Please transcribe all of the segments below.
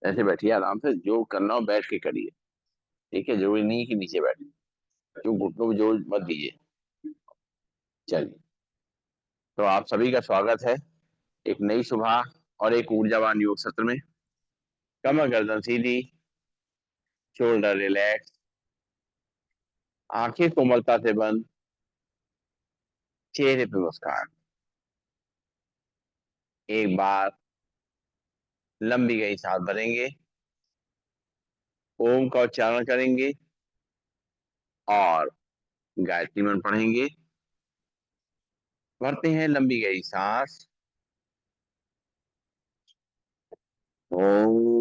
ऐसे बैठिए आराम से, जो करना हो बैठ के करिए। ठीक है, जरूरी नहीं कि नीचे बैठे, जो घुटनों को जोर मत दीजिए। चलिए, तो आप सभी का स्वागत है एक नई सुबह और एक ऊर्जावान योग सत्र में। कमर गर्दन सीधी, शोल्डर रिलैक्स, आंखें कोमलता से बंद, चेहरे पे मुस्कान। एक बार लंबी गई सांस भरेंगे, ओम का उच्चारण करेंगे और गायत्री मंत्र पढ़ेंगे। भरते हैं लंबी गई सांस। ओम।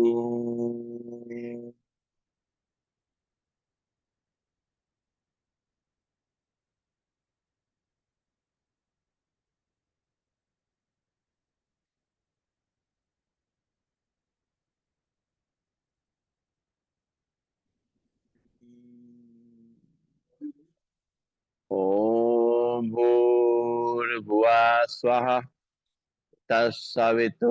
ओम भूर्भुवः स्वः तत्सवितुर्वरेण्यं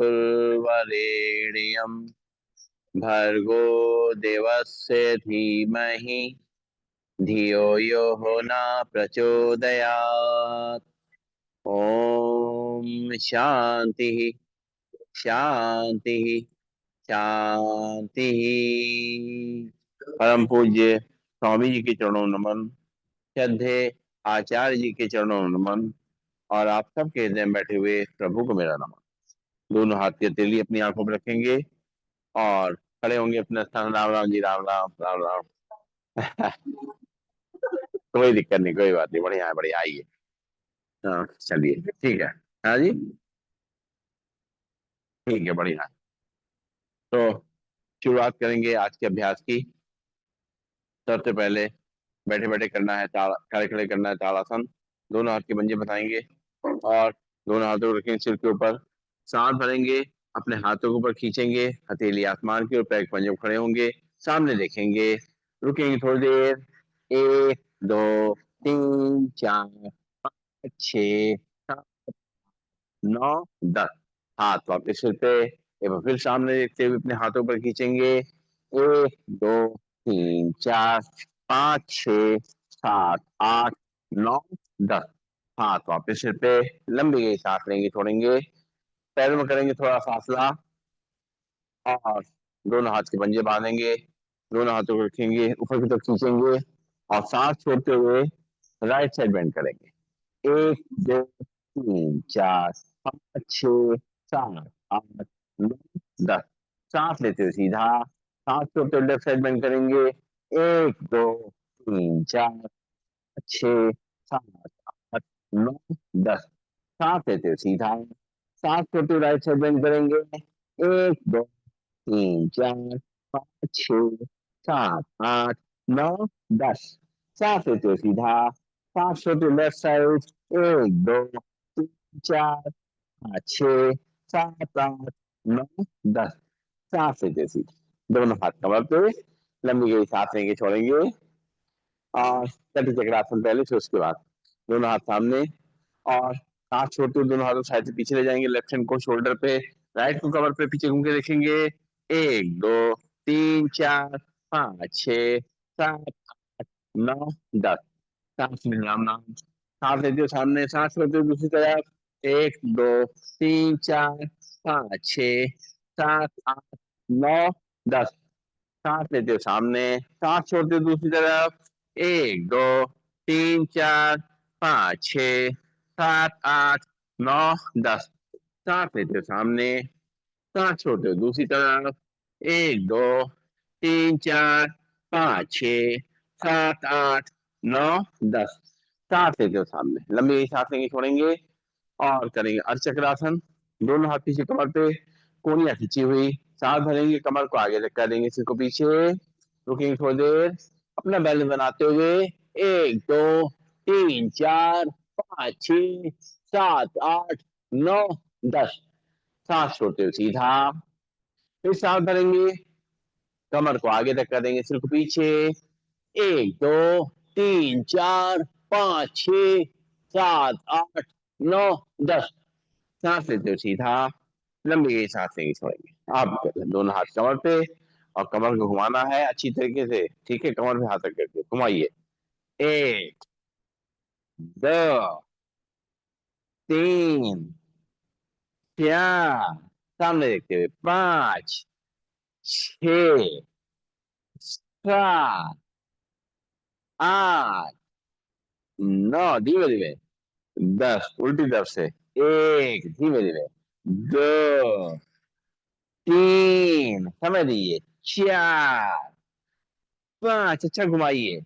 भर्गो देवस्य धीमहि धियो यो न प्रचोदयात्। ओम शांति शांति शांति। परम पूज्य स्वामी जी के चरणों में नमन। श्रद्धे आचार्य जी के चरणों में नमन। और आप सबके हृदय में बैठे हुए प्रभु को मेरा नमन। दोनों हाथ की हथेली अपनी आंखों पर रखेंगे और खड़े होंगे अपने स्थान। राम राम जी, राम राम राम राम। कोई दिक्कत नहीं, कोई बात नहीं, बढ़िया है, बढ़िया, आइए। हाँ चलिए, ठीक है। हाँ जी, ठीक है, बढ़िया। तो शुरुआत करेंगे आज के अभ्यास की। सबसे पहले बैठे बैठे करना है ताड़ा, खड़े खड़े करना है ताड़ासन। दोनों हाथ के पंजे बताएंगे और दोनों हाथों को रखेंगे सिर के ऊपर। सांस भरेंगे, अपने हाथों के ऊपर खींचेंगे, हथेली आसमान की ओर, पैर के पंजे में खड़े होंगे, सामने देखेंगे, रुकेंगे थोड़ी देर। एक, दो, तीन, चार, पाँच, छः, सात, नौ, 10। हाथ वापस सिर पे, एक बार फिर सामने देखते हुए अपने हाथों पर खींचेंगे। एक, दो, तीन, चार, पाँच, छः, सात, आठ, नौ, 10। हाथ वापस सिर पे, लंबी गई सांस लेंगे, छोड़ेंगे, पैरों में करेंगे थोड़ा फासला और दोनों हाथ के पंजे बांधेंगे, दोनों हाथों को रखेंगे, ऊपर की तरफ खींचेंगे और सांस छोड़ते हुए राइट साइड बेंड करेंगे। एक, दो, तीन, चार, पाँच, छः, सात, आठ, नौ, 10। सांस लेते हुए सीधा, सांस छोड़ते हुए लेफ्ट साइड बेंड करेंगे। एक, दो, तीन, चार, 6, 7, 8, 9, 10। सांस लेते हुए सीधा, सांस छोड़ते हुए राइट साइड बेंड करेंगे। एक, दो, तीन, चार, पाँच, छः, सात, आठ, नौ, 10। सांस लेते हुए सीधा, सांस छोड़ते हुए लेफ्ट साइड। एक, दो, तीन, चार, पाँच, छः, सात, आठ, नौ, 10। सांस लेते हुए सीधा, दोनों हाथ कमर पे, लंबी गई सांस लेंगे, छोड़ेंगे और कटी चक्रासन पहले, फिर उसके बाद दोनों हाथ सामने और सांस छोड़ते हुए दोनों हाथों साइड से पीछे ले जाएंगे। लेफ्ट हैंड को शोल्डर पे, राइट को कमर पे, पीछे घूम के देखेंगे। एक, दो, तीन, चार, पाँच, छः, सात, आठ, नौ, 10। सांस में राम नाम, सांस लेते हो सामने, सांस छोड़ते हो दूसरी तरफ। एक, दो, तीन, चार, पाँच, छः, सात, आठ, नौ, 10। सांस लेते हो सामने, सांस छोड़ते हो दूसरी तरफ। एक, दो, तीन, चार, पाँच, छः, सात, आठ, नौ, 10। सांस लेते हो सामने, सांस छोड़ते हो दूसरी तरफ। एक, दो, तीन, चार, पाँच, छः, सात, आठ, नौ, 10। सांस लेते हो सामने, लंबी सांस लेंगे, छोड़ेंगे और करेंगे अर्धचक्रासन। दोनों हाथ पीछे कमर पे, कोनियां खींची हुई, सांस भरेंगे, कमर को आगे तक करेंगे, सिर को पीछे, रुकेंगे थोड़ी देर, अपना बैलेंस बनाते हुए। एक, दो, तीन, चार, पाँच, छः, सात, आठ, नौ, 10। सांस छोड़ते हुए सीधा, फिर सांस भरेंगे, कमर को आगे तक करेंगे, सिर को पीछे। एक, दो, तीन, चार, पाँच, छः, सात, आठ, नौ, 10। सांस लेते हो सीधा, लंबी गई सांस लेंगे, छोड़ेंगे। आप दोनों हाथ कमर पे, और कमर को घुमाना है अच्छी तरीके से, ठीक है, कमर पे हाथ रख करके घुमाइए। एक, दो, तीन, चार, सामने देखते हुए, पांच, छ, सात, आठ, नौ, धीमे धीमे, 10, उल्टी तरफ से, एक, धीमे धीमे, दो, तीन, समय दीजिए, चार, पांच, अच्छा घुमाइए,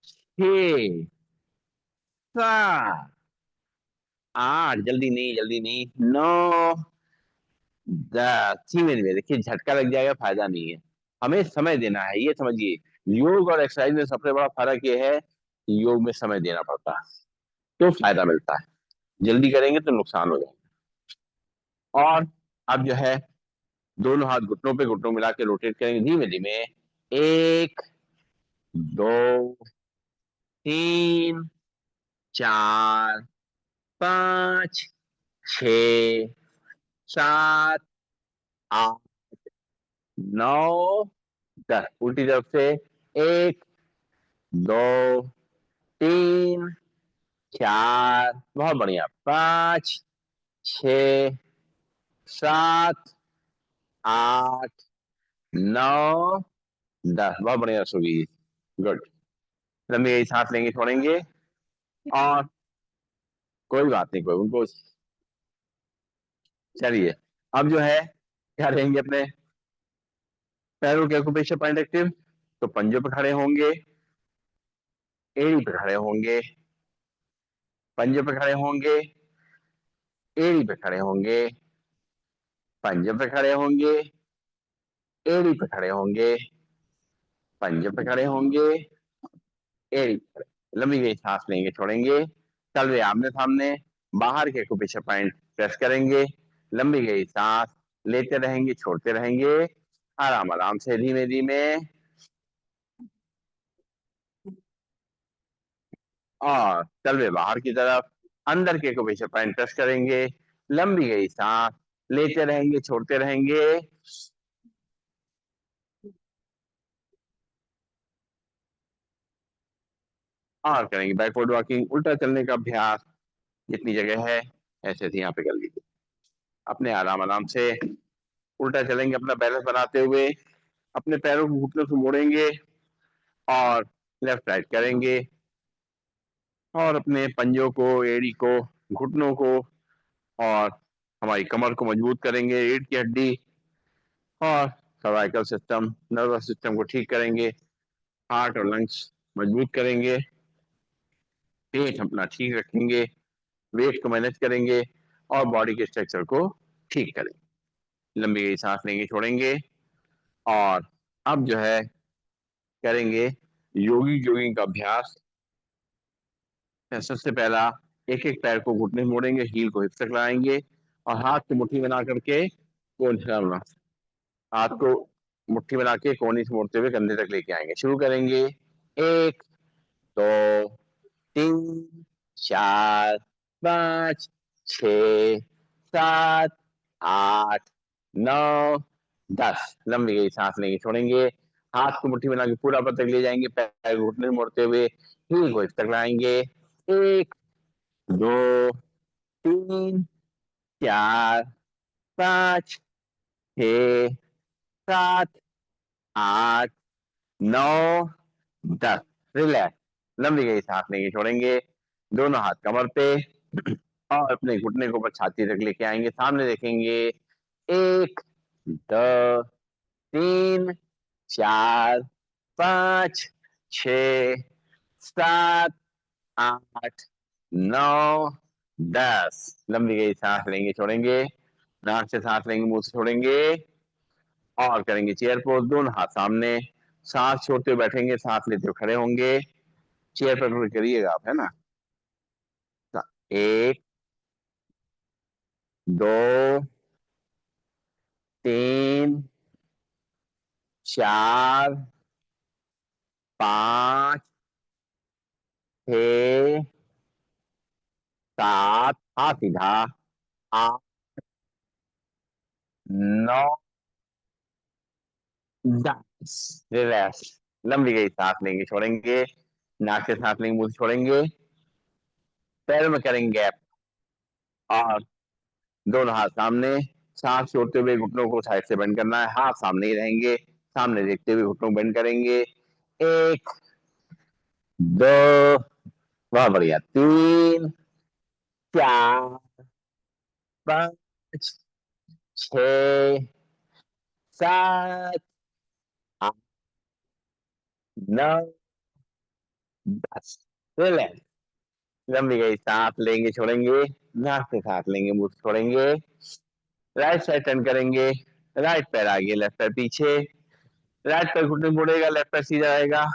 छह, सात, आठ, जल्दी नहीं, नौ, 10, धीमे धीमे, देखिए झटका लग जाएगा, फायदा नहीं है, हमें समय देना है, ये समझिए। योग और एक्सरसाइज में सबसे बड़ा फर्क ये है कि योग में समय देना पड़ता है तो फायदा मिलता है, जल्दी करेंगे तो नुकसान हो जाएगा। और अब जो है, दोनों हाथ घुटनों पे, घुटनों मिला के रोटेट करेंगे धीमे धीमे। एक, दो, तीन, चार, पांच, छ, सात, आठ, नौ, 10, उल्टी तरफ से, एक, दो, तीन, चार, बहुत बढ़िया, पांच, छ, सात, आठ, नौ, 10, बहुत बढ़िया सुबह, गुड। लंबी गई सांस लेंगे, छोड़ेंगे, और कोई बात नहीं, कोई उनको, चलिए। अब जो है क्या रहेंगे अपने पैरों के एक्यूप्रेशर पॉइंट एक्टिव, तो पंजों पे खड़े होंगे, एड़ी पे खड़े होंगे, पंजों पे खड़े होंगे, एड़ी पे खड़े होंगे, पंजों पे खड़े होंगे, एड़ी पे खड़े होंगे, पंजों पे खड़े होंगे, एड़ी पे खड़े, लंबी गई सांस लेंगे, छोड़ेंगे, तलवे आमने सामने, बाहर के एक्यूप्रेशर पॉइंट प्रेस करेंगे, लंबी गई सांस लेते रहेंगे, छोड़ते रहेंगे, आराम आराम से, धीमे धीमे, और तलवे बाहर की तरफ, अंदर के को पीछे पॉइंट टच करेंगे, लंबी गई सांस लेते रहेंगे, छोड़ते रहेंगे, और करेंगे बैकवर्ड वॉकिंग, उल्टा चलने का अभ्यास, जितनी जगह है ऐसे ऐसे यहाँ पे कर लीजिए, अपने आराम आराम से उल्टा चलेंगे, अपना बैलेंस बनाते हुए, अपने पैरों को घुटनों से मोड़ेंगे, और लेफ्ट राइट करेंगे, और अपने पंजों को, एड़ी को, घुटनों को, और हमारी कमर को मजबूत करेंगे, रीढ़ की हड्डी, और सर्वाइकल सिस्टम, नर्वस सिस्टम को ठीक करेंगे, हार्ट और लंग्स मजबूत करेंगे, पेट अपना ठीक रखेंगे, वेट को मैनेज करेंगे, और बॉडी के स्ट्रक्चर को ठीक करेंगे। लंबी गई सांस लेंगे, छोड़ेंगे, और अब जो है करेंगे योगी जोगिंग का अभ्यास। सबसे पहला, एक एक पैर को घुटने से मोड़ेंगे, हील को हिप तक लाएंगे, और हाथ को मुट्ठी बना करके हाथ को मुट्ठी बना के कोहनी से मोड़ते हुए कंधे तक लेके आएंगे, शुरू करेंगे, एक, दो, तीन, चार, पांच, छ, सात, आठ, नौ, 10, लंबी गई सांस लेंगे, छोड़ेंगे, हाथ को मुट्ठी बना के पूरा ऊपर तक ले जाएंगे, पैर घुटने से मोड़ते हुए हील को इस तक लाएंगे, एक, दो, तीन, चार, पांच, छ, सात, आठ, नौ, 10, रिलैक्स, लंबी गई सांस लेंगे, छोड़ेंगे, दोनों हाथ कमर पे, और अपने घुटने को ऊपर छाती तक लेके आएंगे, सामने देखेंगे, एक, दो, तीन, चार, पांच, छ, सात, आठ, नौ, 10, लंबी गई सांस लेंगे, छोड़ेंगे, नाक से सांस लेंगे, मुंह से छोड़ेंगे, और करेंगे चेयर पोज, दोनों हाथ सामने, सांस छोड़ते हुए बैठेंगे, सांस लेते हुए खड़े होंगे, चेयर पर करिएगा आप, है ना। एक, दो, तीन, चार, पांच, छ, सात, हाथ सीधा, आठ, नौ, 10, रिलैक्स। लंबी गई सांस लेंगे छोड़ेंगे, नाक से सांस लेंगे मुंह से छोड़ेंगे, पैरों में करेंगे गैप, और दोनों हाथ सामने, सांस छोड़ते हुए घुटनों को साइड से बेंड करना है, हाथ सामने ही रहेंगे, सामने देखते हुए घुटनों को बेंड करेंगे। एक, दो, बहुत बढ़िया, तीन, चार, पाँच, छ, सात, आठ, नौ, 10, रिलैक्स। लंबी गई सांस लेंगे छोड़ेंगे, नाक से सांस लेंगे मुंह से छोड़ेंगे, राइट साइड टर्न करेंगे, राइट पैर आगे लेफ्ट पैर पीछे, राइट पैर घुटने मुड़ेगा लेफ्ट पैर सीधा रहेगा,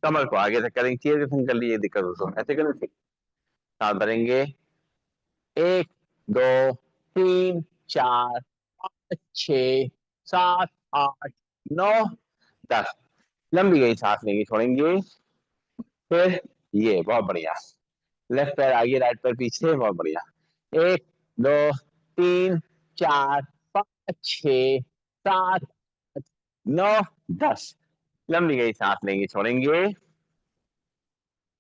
कमर को आगे तक करेंगे, चीयर के संग कर लीजिए, दिक्कत हो तो ऐसे करें, ठीक। सांस भरेंगे, एक, दो, तीन, चार, पाँच, छ, सात, आठ, नौ, 10, लंबी गई सांस लेंगे छोड़ेंगे, फिर ये बहुत बढ़िया, लेफ्ट पैर आगे राइट पैर पीछे, बहुत बढ़िया, एक, दो, तीन, चार, पाँच, छ, सात, आठ, नौ, 10, लंबी गई सांस लेंगे छोड़ेंगे,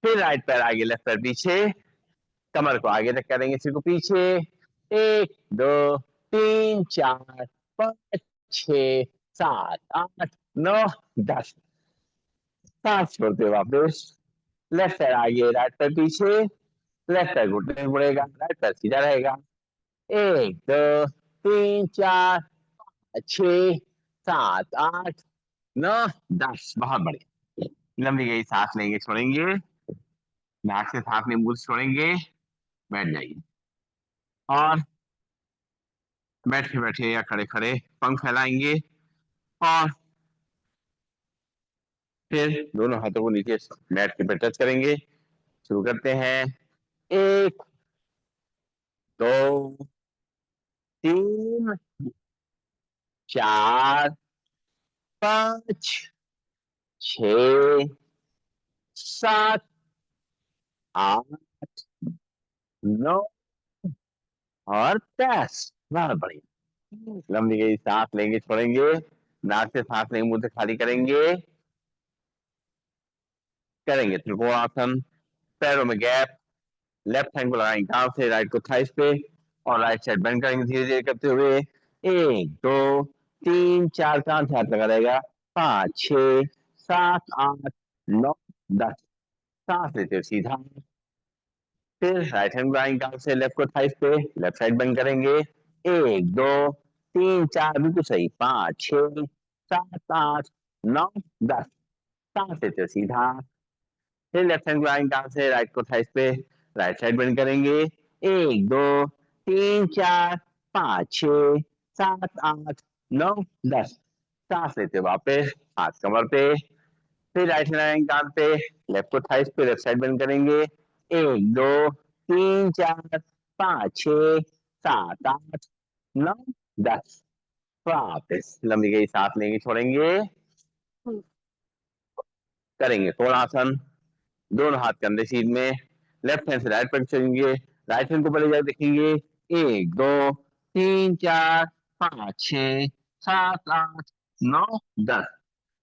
फिर राइट पैर आगे लेफ्ट पैर पीछे, कमर को आगे तक करेंगे, सिर को पीछे, एक, दो, तीन, चार, पाँच, छ, सात, आठ, नौ, 10, सांस छोड़ते हुए वापस, लेफ्ट पैर आगे राइट पैर पीछे, लेफ्ट पैर घुटने में मुड़ेगा राइट पैर सीधा रहेगा, एक, दो, तीन, चार, छ, सात, आठ, नौ, 10, बहुत बढ़िया। लंबी गई सांस लेंगे छोड़ेंगे, नाक से सांस लेंगे मुंह से छोड़ेंगे, बैठ जाइए, और बैठे बैठे या खड़े खड़े पंख फैलाएंगे, और फिर दोनों हाथों को नीचे मैट के पे टच करेंगे। शुरू करते हैं, एक, दो, तीन, चार, पाँच, छ, सात, आठ, नौ, और 10, बहुत बढ़िया। लंबी गई सांस लेंगे छोड़ेंगे, नाक से सांस लेंगे मुंह से खाली करेंगे, करेंगे त्रिकोणासन, पैरों में गैप, लेफ्ट हैंड को लगाएंगे काम से राइट को थाइस पे, और राइट साइड बेंड करेंगे धीरे धीरे करते हुए, एक, दो, तीन, चार, कान से हाथ लगा रहेगा, पाँच, छ, सात, आठ, नौ, 10, सांस लेते हुए सीधा, फिर राइट हैंड लगाएंगे काम से लेफ्ट को थाइस पे, लेफ्ट साइड बेंड करेंगे, एक, दो, तीन, चार, बिल्कुल सही, पाँच, छ, सात, आठ, नौ, 10, सांस लेते हुए सीधा, फिर लेफ्ट हैंड ग्राइंड डाउन से राइट को थाइस पे, राइट साइड बेंड करेंगे, एक, दो, तीन, चार, पाँच, छ, सात, आठ, नौ, 10, सांस लेते वापस, हाथ कमर पे, फिर राइट हैंड डाउन पे, लेफ्ट को थाइस पे, लेफ्ट साइड बेंड करेंगे, एक, दो, तीन, चार, पाँच, छ, सात, आठ, नौ, 10, वापस लंबी गई सांस लेंगे छोड़ेंगे, करेंगे कोणासन, दोनों हाथ कंधे सीध में, लेफ्ट हैंड से राइट पैर चलेंगे, राइट हैंड को पहले जाकर देखेंगे, एक, दो, तीन, चार, पाँच, छ, सात, आठ, नौ, 10,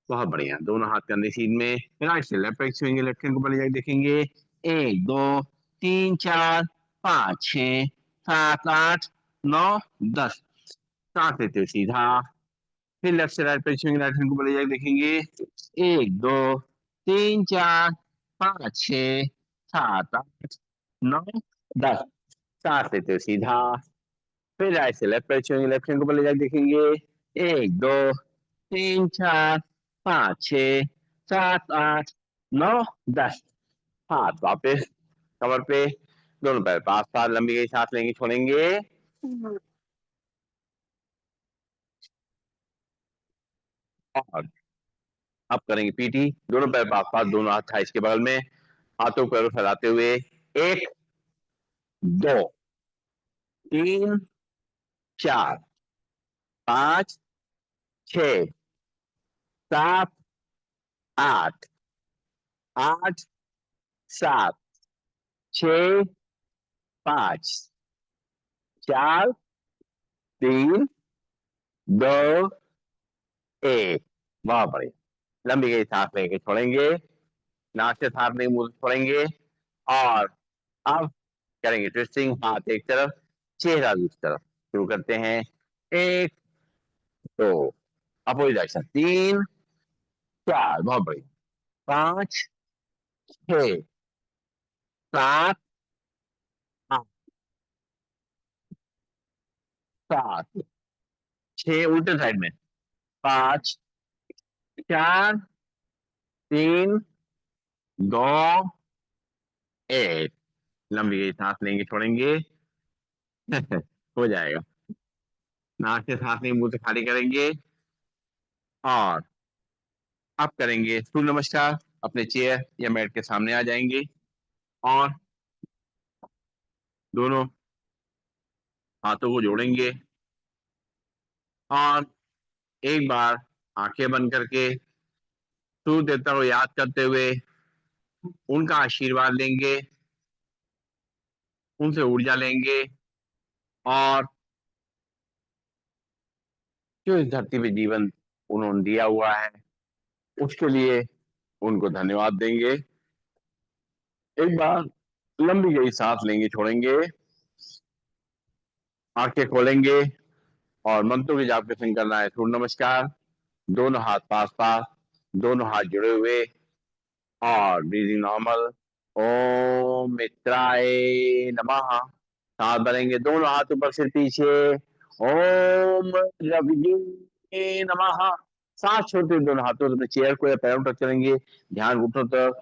बहुत बढ़िया, दोनों हाथ कंधे सीध में, राइट से लेफ्ट पैर छुएंगे, लेफ्ट हैंड को पहले जाकर देखेंगे, एक, दो, तीन, चार, पाँच, छ, सात, आठ, नौ, 10, सांस लेते हुए सीधा, फिर लेफ्ट से राइट पैर छुएंगे, राइट हैंड को पहले जाकर देखेंगे, एक, दो, तीन, चार, पाँच, छ, सात, आठ, नौ, 10, सांस लेते हुए सीधा, फिर राइट से लेफ्ट पैर छुएंगे, लेफ्ट हैंड को पहले जाकर देखेंगे, एक, दो, तीन, चार, पाँच, छ, सात, आठ, नौ, 10, हाथ वापस कमर पे, दोनों पैर पास पास, लंबी गई सांस लेंगे छोड़ेंगे, और अब करेंगे पीटी, दोनों पैर पास पास, दोनों हाथ थाइस के बगल में, हाथों को फैलाते हुए, एक, दो, तीन, चार, पाँच, छ, सात, आठ, आठ, सात, छ, पाँच, चार, तीन, दो, एक, बहुत बढ़िया। लंबी गई सांस लेके छोड़ेंगे, नाक से सांस लेंगे, मुंह से छोड़ेंगे। और अब करेंगे ट्विस्टिंग, हाथ एक तरफ, चेहरा दूसरी तरफ। शुरू करते हैं। एक, दो, अपोजिट डायरेक्शन, तीन, चार, बहुत बढ़िया, पांच, छह, सात, आठ, सात, छह उल्टे साइड में, पांच, चार, तीन, दो, एक। लंबी गई सांस लेंगे, छोड़ेंगे। हो जाएगा। नाक से सांस लेंगे, मुंह से खाली करेंगे। और अब करेंगे सूर्य नमस्कार। अपने चेयर या मैट के सामने आ जाएंगे और दोनों हाथों को जोड़ेंगे और एक बार आंखें बंद करके सूर्य देवता को याद करते हुए उनका आशीर्वाद लेंगे, उनसे ऊर्जा लेंगे और जो इस धरती पे जीवन उन्होंने दिया हुआ है उसके लिए उनको धन्यवाद देंगे। एक बार लंबी गई सांस लेंगे, छोड़ेंगे, आंखें खोलेंगे और मंत्रों की जाप के संग करना है सूर्य नमस्कार। दोनों हाथ पास पास, दोनों हाथ जुड़े हुए और ब्रीदिंग नॉर्मल। ओम मित्राय नमः। सांस भरेंगे, दोनों हाथ ऊपर से पीछे। ओम रविये नमः। सांस छोड़ते हुए दोनों हाथों से अपने चेयर को या पैरों तक चलेंगे, ध्यान घुटनों तक।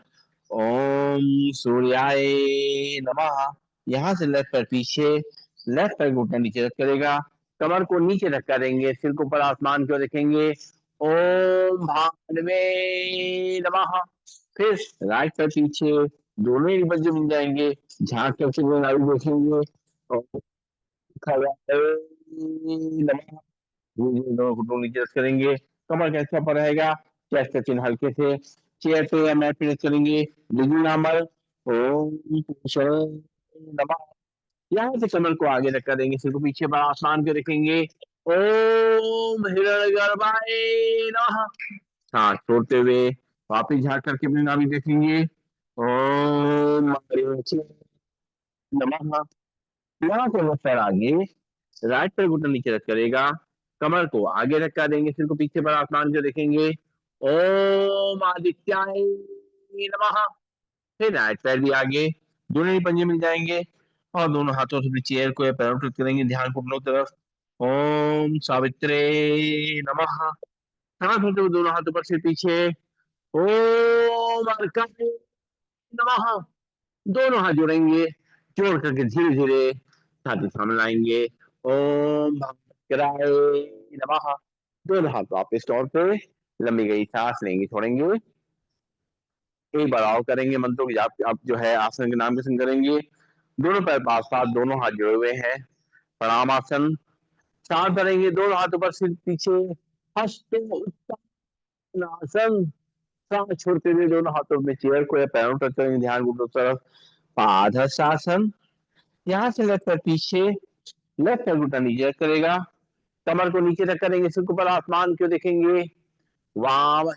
ओम सूर्याय नमः। यहाँ से लेफ्ट पैर पीछे, लेफ्ट पैर घुटना नीचे रख करेगा, कमर को नीचे रखा देंगे, सिर को ऊपर आसमान की ओर देखेंगे। ओम भानवे नमः। फिर राइट पैर पीछे, दोनों ही बज्जे मिल जाएंगे, झांक कर से नाड़ी देखेंगे और नमः। दोनों घुटनों नीचे रख करेंगे, कमर कैसा पर रहेगा, चेस्ट का चिन्ह हल्के से चेयर पे या मैट पे करेंगे। बिगिन नंबर ओम नमः। यहाँ से कमर को आगे रखा देंगे, सिर को पीछे पर आसमान को रखेंगे। ओम हिरण्यगर्भाय नमः। सांस छोड़ते हुए वापिस झाँक करके अपनी नाभि देखेंगे। ओम नमः। यहाँ से वो पैर आगे, राइट पैर घुटना नीचे रख करेगा, कमर को आगे रखा देंगे, सिर को पीछे पर आसमान को देखेंगे। ओम आदित्याय नमः। फिर राइट पैर भी आगे, दोनों ही पंजे मिल जाएंगे और दोनों हाथों से अपनी चेयर को या पैरों को करेंगे, ध्यान घुटनों तरफ। ओम सावित्रे नमः। सांस होते हुए दोनों हाथ ऊपर से पीछे। ओम अर्काय नमः। दोनों हाथ जोड़ेंगे, जोड़ करके धीरे धीरे छाती सामने लाएंगे। ओम भास्कराय नमः। दोनों हाथ वापस तौर पे, लंबी गई सांस लेंगे, छोड़ेंगे। एक बार और करेंगे मंत्रों की जाप, आप जो है आसन के नाम के संग करेंगे। दोनों पैर पास पास, दोनों हाथ जुड़े हुए हैं, प्रणाम आसन। सांस भरेंगे, दोनों हाथ ऊपर सिर पीछे, हस्त उत्तानासन। सांस छोड़ते हुए दोनों हाथों में चेयर को या पैरों टच करेंगे, ध्यान घुटनों तरफ। पादहस्तासन। यहाँ से लेफ्ट पैर पीछे, लेफ्ट पैर घुटना नीचे करेगा, कमर को नीचे रख करेंगे, सिर को ऊपर आसमान को देखेंगे। वाम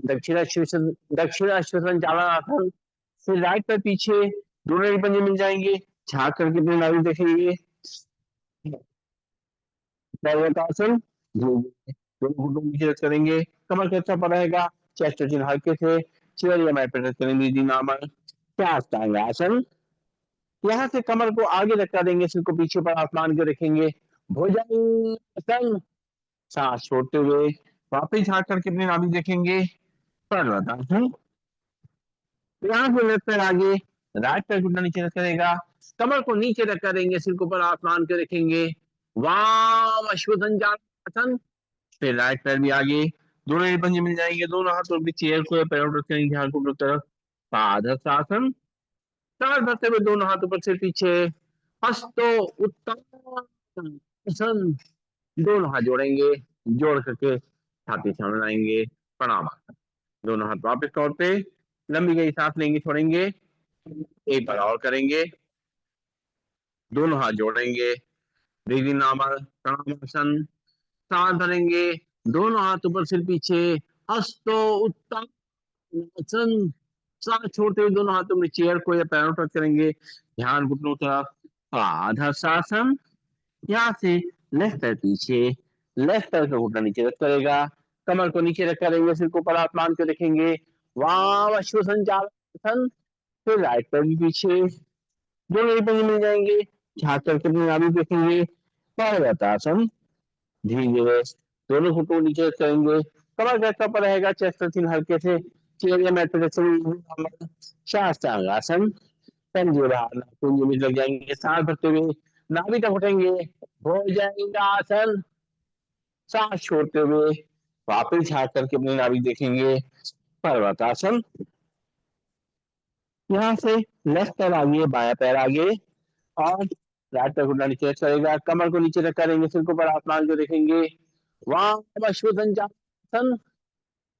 दक्षिणाश्वासन, दक्षिणाश्वासन चालनासन। फिर राइट पैर पीछे, दोनों ही पंजे मिल जाएंगे, झाँक करके अपनी नाभि देखेंगे। पर्वतासन, दोनों घुटनों नीचे रख करेंगे, कमर कैसा पर रहेगा, चेस्ट चिन्ह हल्के से चेयर या मैट पर टच करेंगे, जी नामक आसन। यहाँ से कमर को आगे रखा देंगे, सिर को पीछे पर आसमान को रखेंगे। भुजंगासन। सांस छोड़ते हुए वापिस झाँक करके अपनी नाभि देखेंगे। पर्वतासन। यहाँ से लेफ्ट पैर आगे, राइट पैर घुटना नीचे रख करेगा, कमर को नीचे रखा देंगे, सिर को ऊपर आसमान को रखेंगे। वाम अश्वसंजासन। फिर राइट पैर भी आगे, दोनों ही पंजे मिल जाएंगे, दोनों हाथों की चेयर को या पैरों रख करेंगे, ध्यान को तरफ। पादहस्तासन। सांस भरते हुए दोनों हाथ ऊपर से पीछे, हस्तो उत्तानासन। दोनों हाथ जोड़ेंगे, जोड़ करके छाती सामने लाएंगे, प्रणाम। दोनों हाथ वापस तौर पे, लंबी गई सांस लेंगे, छोड़ेंगे। एक बार और करेंगे, दोनों हाथ जोड़ेंगे, ब्रीदिंग नॉर्मल, प्रणाम आसन। सांस भरेंगे, दोनों हाथ ऊपर सिर पीछे, हस्तो उत्तानासन, सांस छोड़ते हुए दोनों हाथों में चेयर को या पैरों टच करेंगे, ध्यान घुटनों तरफ, आधाशासन। यहाँ से लेफ्ट पैर पीछे, लेफ्ट पैर का घुटना नीचे रख करेगा, कमर को नीचे रख करेंगे, सिर को ऊपर आसमान को देखेंगे, वाम अश्व संचालन। फिर राइट पैर भी पीछे, दोनों ही पंजे मिल जाएंगे, झाँक करके अपनी नाभि देखेंगे, पारवतासन। धीरे धीरे दोनों घुटनों को नीचे करेंगे, कमर गैस पर रहेगा, चेस्ट तीन हल्के से चेयर या मैट पर जैसे शास्त्रांगासन। पंजे बाहर नाखून में लग जाएंगे, सांस भरते हुए नाभि तक उठेंगे, भुजंगासन। सांस छोड़ते हुए वापस झाँक करके अपनी नाभि देखेंगे, पर्वतासन। यहाँ से लेफ्ट पैर आगे, बायां पैर आगे, और राइट पैर घुटना नीचे करेगा, कमर को नीचे रख करेंगे, सिर को ऊपर आसमान को देखेंगे, वहां अश्वसंजासन।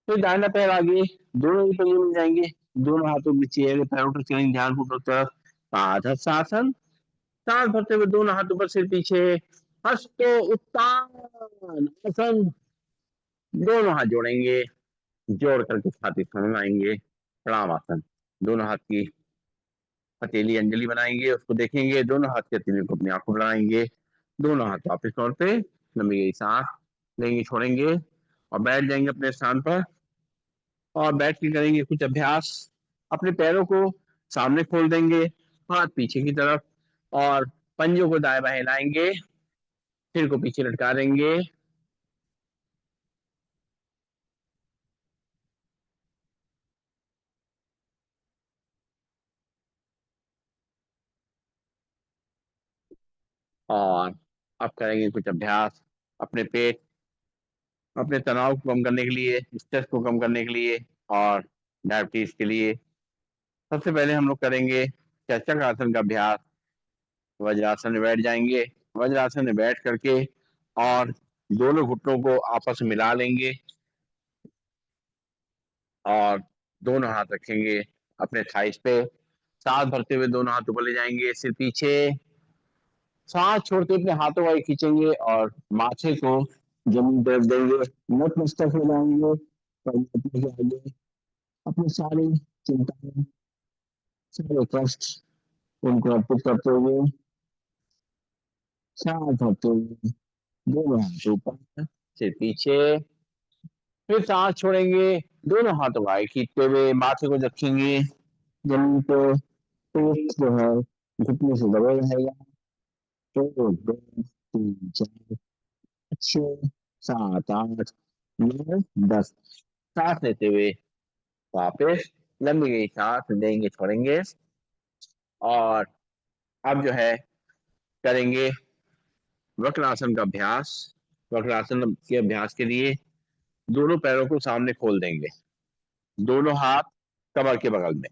फिर दाहिना पैर आगे, दोनों ही पंजे मिल जाएंगे, दोनों हाथों के चेहरे पैरों को चलेंगे, ध्यान को तरफ, पादहस्तासन। सांस भरते हुए दोनों हाथ ऊपर सिर पीछे, हस्तो उत्तान आसन। दोनों हाथ जोड़ेंगे, जोड़ करके छाती फैलाएंगे, प्रणाम आसन। दोनों हाथ की हथेली अंजलि बनाएंगे, उसको देखेंगे, दोनों हाथ की हथेली को अपनी आंखों बनाएंगे, दोनों हाथ वापिस तौर पे लंबी गई सांस लेंगे, छोड़ेंगे और बैठ जाएंगे अपने स्थान पर। और बैठ के करेंगे कुछ अभ्यास, अपने पैरों को सामने खोल देंगे, हाथ पीछे की तरफ, और पंजों को दाएं बाएं हिलाएंगे, सिर को पीछे लटका देंगे, और अब करेंगे कुछ अभ्यास अपने पेट, अपने तनाव को कम करने के लिए, स्ट्रेस को कम करने के लिए, और डायबिटीज के लिए। सबसे पहले हम लोग करेंगे चक्र आसन का अभ्यास। वज्रासन में बैठ जाएंगे, वज्रासन में बैठ करके और दोनों घुटनों को आपस में मिला लेंगे, और दोनों हाथ रखेंगे अपने थाइस पे, सांस भरते हुए दोनों हाथ ऊपर ले जाएंगे, सिर पीछे, सांस छोड़ते अपने हाथों को खींचेंगे और माथे को जमीन पर देंगे, नतमस्तक हो जाएंगे, और अपने आगे अपनी सारी चिंताएं, सारे कष्ट, उनको अर्पित करते हुए सांस भरते हुए दोनों हाथ ऊपर, सिर पीछे, फिर सांस छोड़ेंगे, दोनों हाथों को आगे खींचते हुए माथे को रखेंगे जमीन पे, पेट जो है घुटने से दबा रहेगा। एक दो तीन चार 6 7 8 9 10। सांस लेते हुए वापस लंबी गई सांस लेंगे, छोड़ेंगे, और अब जो है करेंगे वक्रासन का अभ्यास। वक्रासन के अभ्यास के लिए दोनों पैरों को सामने खोल देंगे, दोनों हाथ कमर के बगल में।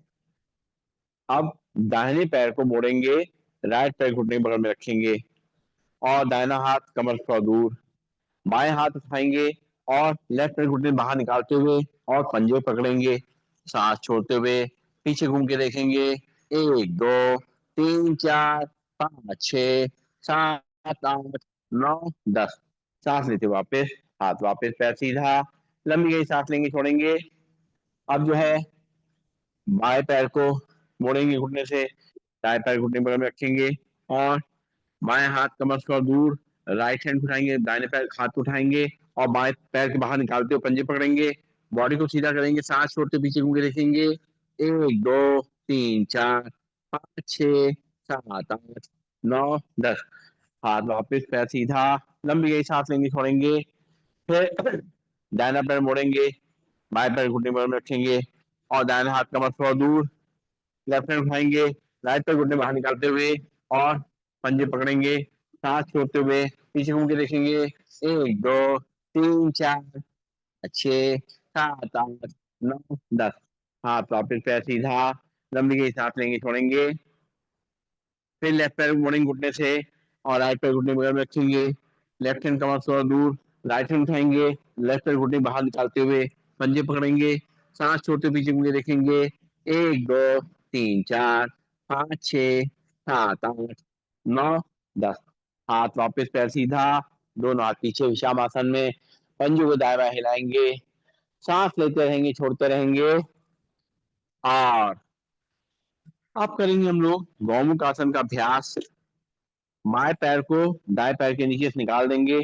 अब दाहिने पैर को मोड़ेंगे, राइट पैर घुटने के बगल में रखेंगे, और दाहिना हाथ कमर से थोड़ा दूर, बाएं हाथ उठाएंगे और लेफ्ट पैर घुटने बाहर निकालते हुए और पंजे पकड़ेंगे, सांस छोड़ते हुए पीछे घूम के देखेंगे, 1 2 3 4 5 6 7 8 9 10। सांस लेते वापस, हाथ वापस, पैर सीधा, लंबी गई सांस लेंगे, छोड़ेंगे। अब जो है बाएं पैर को मोड़ेंगे घुटने से, दाएं पैर घुटने बगल में रखेंगे, और बाएं हाथ कमर से दूर, राइट हैंड उठाएंगे, दाहिने पैर हाथ उठाएंगे और बाएं पैर के बाहर निकालते हुए पंजे पकड़ेंगे, बॉडी को सीधा करेंगे, सांस छोड़ते पीछे घूम के देखेंगे, 1 2 3 4 5 6 7 8 9 10। हाथ वापिस, पैर सीधा, लंबी गई सांस लेंगे, छोड़ेंगे, फिर दाहिना पैर मोड़ेंगे, बाएं पैर घुटने बगल में रखेंगे, और दाहिना हाथ कमर से दूर, लेफ्ट हैंड उठाएंगे, राइट पैर घुटने बाहर निकालते हुए और पंजे पकड़ेंगे, सांस छोड़ते हुए पीछे घूम के देखेंगे, 1 2 3 4 6 7 8 9 10। हाथ वापिस, पैर सीधा, लंबी गई सांस लेंगे, छोड़ेंगे, फिर लेफ्ट पैर मोड़ेंगे घुटने से और राइट पैर घुटने बगल में रखेंगे, लेफ्ट हैंड कमर से दूर, राइट हैंड उठाएंगे, लेफ्ट पैर घुटने बाहर निकालते हुए पंजे पकड़ेंगे, सांस छोड़ते पीछे मुड़े देखेंगे, 1 2 3 4 5 6 7 8 9 10। हाथ वापस, पैर सीधा, दोनों हाथ पीछे विषाम आसन में, पंजों को दाएं बाएं हिलाएंगे, सांस लेते रहेंगे, छोड़ते रहेंगे। और अब करेंगे हम लोग गौमुख आसन का अभ्यास। बाएं पैर को दाएं पैर के नीचे से निकाल देंगे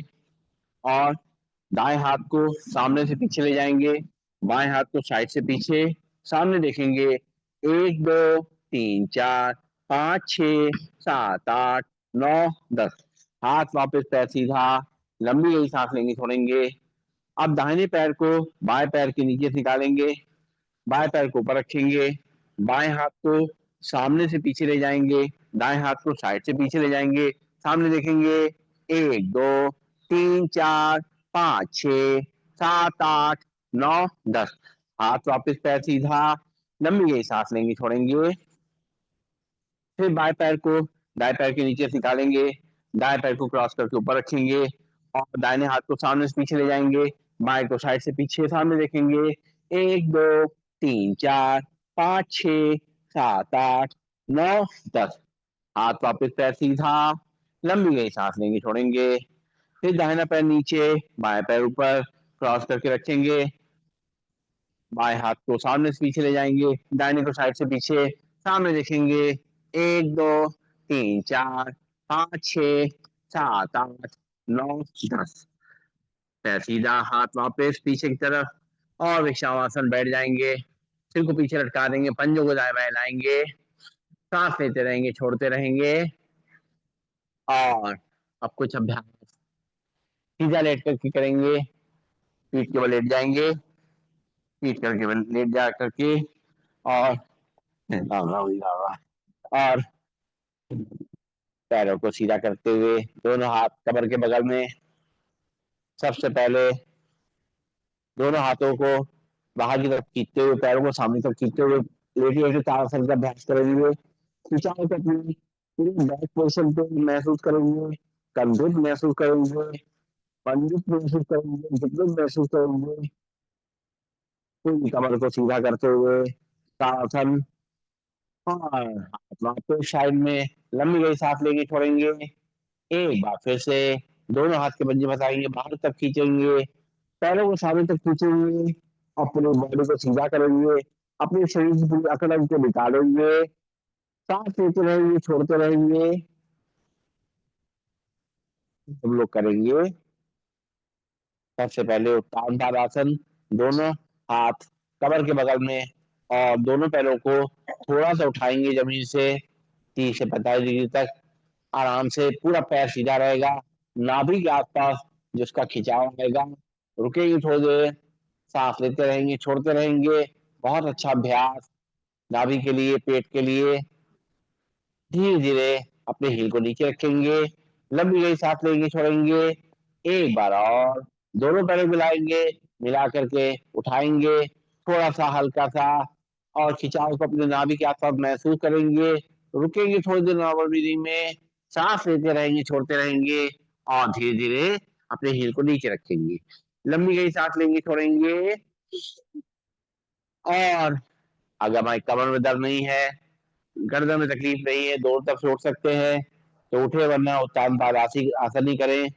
और दाएं हाथ को सामने से पीछे ले जाएंगे, बाएं हाथ को साइड से पीछे, सामने देखेंगे। 1 2 3 4 5 6 7 8 9 10। हाथ वापस, पैर सीधा, लंबी गई सांस लेंगे, छोड़ेंगे। अब दाहिने पैर को बाएं पैर के नीचे से निकालेंगे, बाएं पैर को ऊपर रखेंगे, बाएं हाथ को सामने से पीछे ले जाएंगे, दाएं हाथ को साइड से पीछे ले जाएंगे, सामने देखेंगे। 1 2 3 4 5 6 7 8 9 10। हाथ वापस, पैर सीधा, लंबी गई सांस लेंगे, छोड़ेंगे। फिर बाएं पैर को दाएं पैर के नीचे से निकालेंगे, दाएं पैर को क्रॉस करके ऊपर रखेंगे और दाहिने हाथ को सामने से पीछे ले जाएंगे, बाएं को साइड से पीछे, सामने देखेंगे। 1 2 3 4 5 6 7 8 9 10। हाथ वापस, पैर सीधा, लंबी गई सांस लेंगे, छोड़ेंगे। फिर दाहिना पैर नीचे, बाएं पैर ऊपर, क्रॉस करके रखेंगे, बाएं हाथ को सामने से पीछे ले जाएंगे, दाहिने को साइड से पीछे, सामने देखेंगे। 1 2 3 4 5 6 7 8 9 10। पैर सीधा, हाथ वापस पीछे की तरफ और वृक्षासन बैठ जाएंगे। सिर को पीछे लटका देंगे, पंजों को दाएं बाएं लाएंगे, सांस लेते रहेंगे, छोड़ते रहेंगे। और अब कुछ अभ्यास सीधा लेट करके करेंगे। पीठ के बल लेट जाएंगे, पीठ करके बल लेट जा करके और और पैरों को सीधा करते हुए दोनों हाथ कमर के बगल में। सबसे पहले दोनों हाथों को बाहर की तरफ खींचते हुए, पैरों को सामने तरफ खींचते हुए लेटे लेटे ताड़ासन का अभ्यास करेंगे। खिंचाव को अपनी पूरी बैक पोर्शन पे महसूस करेंगे, कंधे महसूस करेंगे, पंडित महसूस करेंगे, घुटने महसूस करेंगे। पूरी कमर को सीधा करते हुए ताड़ासन। और वापस साइड में लंबी गई सांस लेंगे, छोड़ेंगे। एक बार फिर से दोनों हाथ के पंजे फंसाएंगे, बाहर तक खींचेंगे, पैरों को सामने तक खींचेंगे, अपनी बॉडी को सीधा करेंगे, अपने शरीर की पूरी अकड़न को निकालेंगे, सांस लेते रहेंगे, छोड़ते रहेंगे। हम लोग करेंगे सबसे पहले उत्तान ताड़ासन। दोनों हाथ कमर के बगल में और दोनों पैरों को थोड़ा सा उठाएंगे जमीन से, 30 से 45 डिग्री तक। आराम से पूरा पैर सीधा रहेगा, नाभि के आसपास जिसका खिंचाव रहेगा। रुकेंगे थोड़ी देर, सांस लेते रहेंगे, छोड़ते रहेंगे। बहुत अच्छा अभ्यास नाभि के लिए, पेट के लिए। धीरे धीरे अपने हील को नीचे रखेंगे, लंबी गई सांस लेंगे, छोड़ेंगे। एक बार और दोनों पैरों मिलाएंगे, मिला करके उठाएंगे, थोड़ा सा हल्का सा, और खिंचाव को अपने नाभि के आसपास महसूस करेंगे। रुकेंगे थोड़ी देर नॉर्मल ब्रीदिंग में, सांस लेते रहेंगे, छोड़ते रहेंगे और धीरे धीरे अपने हील को नीचे रखेंगे, लंबी गई सांस लेंगे, छोड़ेंगे। और अगर हमारी कमर में दर्द नहीं है, गर्दन में तकलीफ नहीं है, दोनों तरफ से उठ सकते हैं तो उठे, वरना उत्तान पाद आसन ही करें।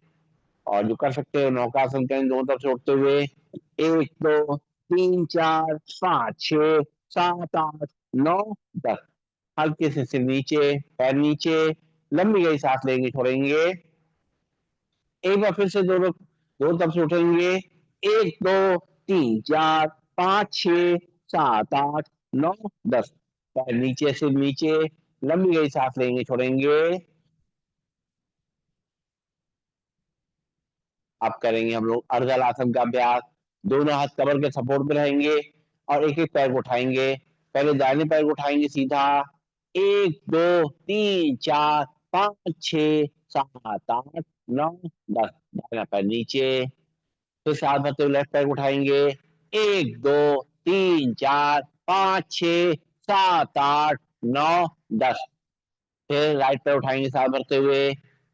और जो कर सकते हैं नौकासन करें, दोनों तरफ से उठते हुए। 1 2 3 4 5 6 7 8 9 10। हल्के से सिर नीचे, पैर नीचे, लंबी गई सांस लेंगे, छोड़ेंगे। एक बार फिर से दोनों दोनों तरफ से उठेंगे। 1 2 3 4 5 6 7 8 9 10। पैर नीचे, सिर नीचे, लंबी गई सांस लेंगे, छोड़ेंगे। अब करेंगे हम लोग अर्धल आसन का अभ्यास। दोनों हाथ कमर के सपोर्ट पे रहेंगे और एक एक पैर को उठाएंगे। पहले दाहिने पैर को उठाएंगे सीधा। 1 2 3 4 5 6 7 8 9 10। दाहिना पैर नीचे, फिर साथ भरते हुए लेफ्ट पैर को उठाएंगे। 1 2 3 4 5 6 7 8 9 10। फिर राइट पैर उठाएंगे साथ भरते हुए।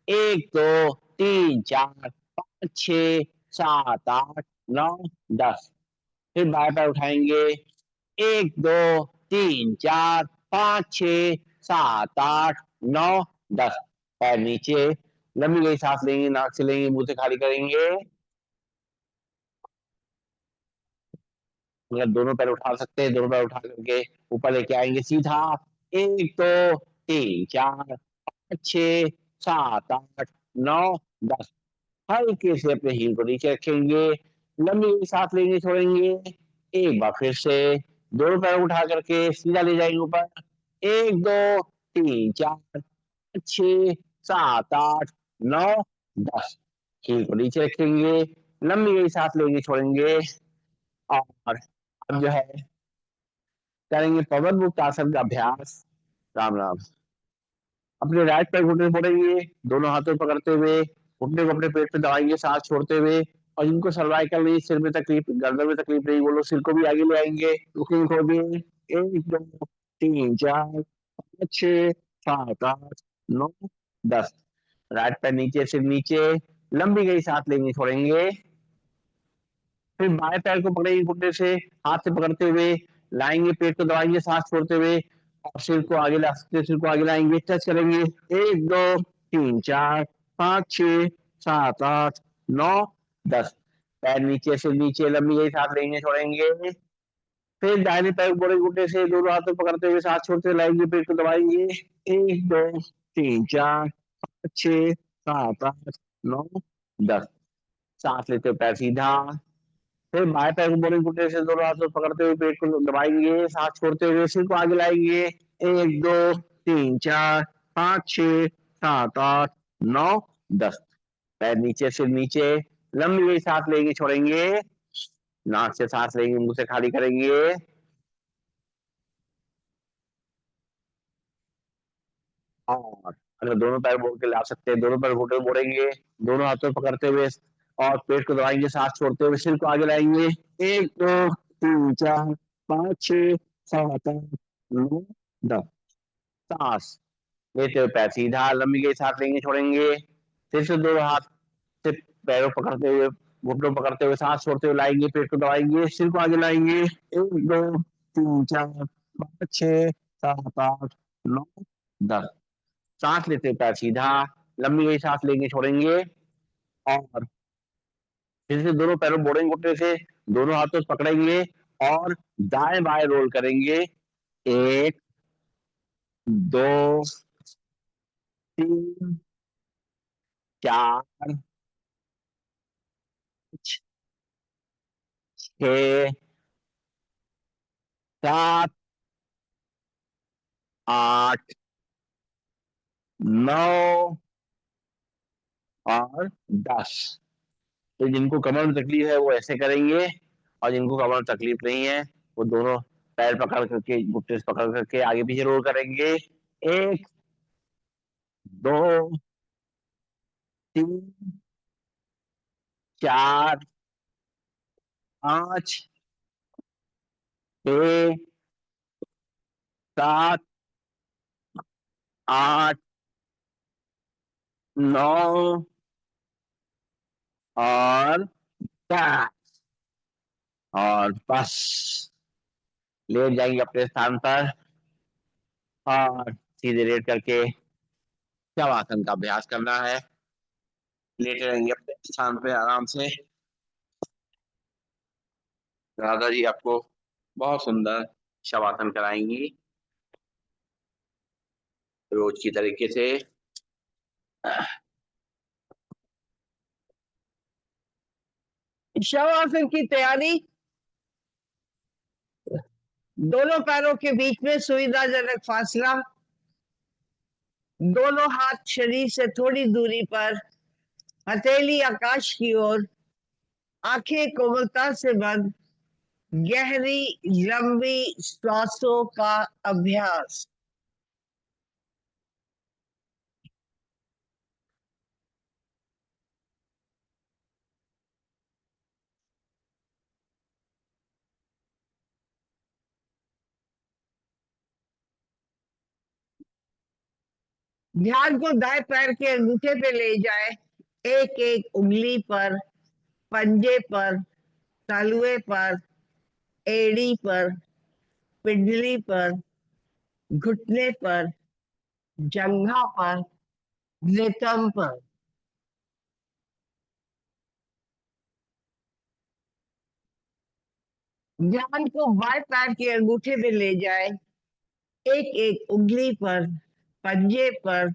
1 2 3 4 5 6 7 8 9 10। फिर बाएं पैर उठाएंगे। 1 2 3 4 5 6 7 8 9 10। पैर नीचे, लंबी गई सांस लेंगे, नाक से लेंगे, मुंह से खाली करेंगे। मतलब दोनों पैर उठा सकते हैं, दोनों पैर उठा करके ऊपर लेके आएंगे सीधा। एक दो तीन चार पाँच छः सात आठ नौ दस। हल्के से अपने हील को नीचे रखेंगे, लंबी सांस लेंगे छोड़ेंगे। एक बार फिर से दोनों पैर उठा करके सीधा ले जाएंगे ऊपर। एक दो तीन चार पाँच छः सात आठ नौ दस। हील को नीचे रखेंगे, लंबी गई सांस लेंगे छोड़ेंगे। और अब जो है करेंगे पवन मुक्त आसन का अभ्यास। राम राम। अपने राइट पैर घुटने पड़ेंगे, दोनों हाथों में पकड़ते हुए घुटने को अपने पेट पे दबाएंगे सांस छोड़ते हुए। और जिनको सर्वाइकल नहीं, सिर में तकलीफ, गर्दन में तकलीफ नहीं, वो लोग सिर को भी आगे ले आएंगे, रुकेंगे थोड़ी देर। एक दो तीन चार पाँच छः सात आठ नौ दस। राइट पैर नीचे, सिर नीचे, लंबी गई सांस लेंगे छोड़ेंगे। फिर बाएं पैर को पकड़ेंगे घुटने से, हाथ से पकड़ते हुए लाएंगे, पेट को दबाएंगे सांस छोड़ते हुए। और सिर को आगे ला सकते हैं, सिर को आगे लाएंगे, टच करेंगे। एक दो तीन चार पाँच छः सात आठ नौ दस। पैर नीचे से नीचे, लंबी गई सांस लेंगे छोड़ेंगे। फिर दाहिने पैर को बड़े घुटने से दोनों हाथों पकड़ते हुए सांस छोड़ते हुए लाएंगे, पेट को दबाएंगे। एक दो तीन चार पाँच छः सात आठ नौ दस। सांस लेते हुए पैर सीधा। फिर बाएं पैर को बड़े घुटने से दोनों हाथों पकड़ते हुए पेट को दबाएंगे, सांस छोड़ते हुए सिर को आगे लाएंगे। एक दो तीन चार पाँच छः सात आठ नौ दस। पैर नीचे, सिर नीचे, लंबी गई सांस लेंगे छोड़ेंगे। नाक से सांस लेंगे, मुंह से खाली करेंगे। और अगर दोनों पैर मोड़ के ला सकते हैं, दोनों पैर घुटने मोड़ेंगे, दोनों हाथों में पकड़ते हुए और पेट को दबाएंगे, सांस छोड़ते हुए सिर को आगे लाएंगे। एक दो तीन चार पाँच छः सात आठ नौ दस। सांस लेते हुए पैर सीधा, लंबी गई सांस लेंगे छोड़ेंगे। फिर से दोनों हाथ से पैरों पकड़ते हुए, घुटनों पकड़ते हुए सांस छोड़ते हुए लाएंगे, पेट को दबाएंगे, सिर को आगे लाएंगे। एक दो तीन चार पाँच छः सात आठ नौ दस। सांस लेते हुए पैर सीधा, लंबी गई सांस लेंगे छोड़ेंगे। और फिर से दोनों पैरों मोड़ेंगे घुटने से, दोनों हाथों से पकड़ेंगे और दाएं बाएं रोल करेंगे। एक दो तीन चार छः सात आठ नौ और दस। तो जिनको कमर में तकलीफ है वो ऐसे करेंगे, और जिनको कमर में तकलीफ नहीं है वो दोनों पैर पकड़ करके, घुटने से पकड़ करके आगे पीछे रोल करेंगे। एक दो तीन चार पाँच छः सात आठ नौ और 10। और बस लेट जाएंगे अपने स्थान पर, और सीधे लेट करके शवासन का अभ्यास करना है। लेटे रहेंगे अपने स्थान पे आराम से। राधा जी आपको बहुत सुंदर शवासन कराएंगी रोज की तरीके से। शवासन की तैयारी। दोनों पैरों के बीच में सुविधाजनक फासला, दोनों हाथ शरीर से थोड़ी दूरी पर, हथेली आकाश की ओर, आंखें कोमलता से बंद, गहरी लंबी श्वासों का अभ्यास। ध्यान को दाएं पैर के अंगूठे पे ले जाए, एक एक उंगली पर, पंजे पर, तालुए पर, एड़ी पर, पिंडली पर, घुटने पर, जंघा पर, नितंब पर। ध्यान को बाएं पैर के अंगूठे में ले जाए, एक एक उंगली पर, पंजे पर,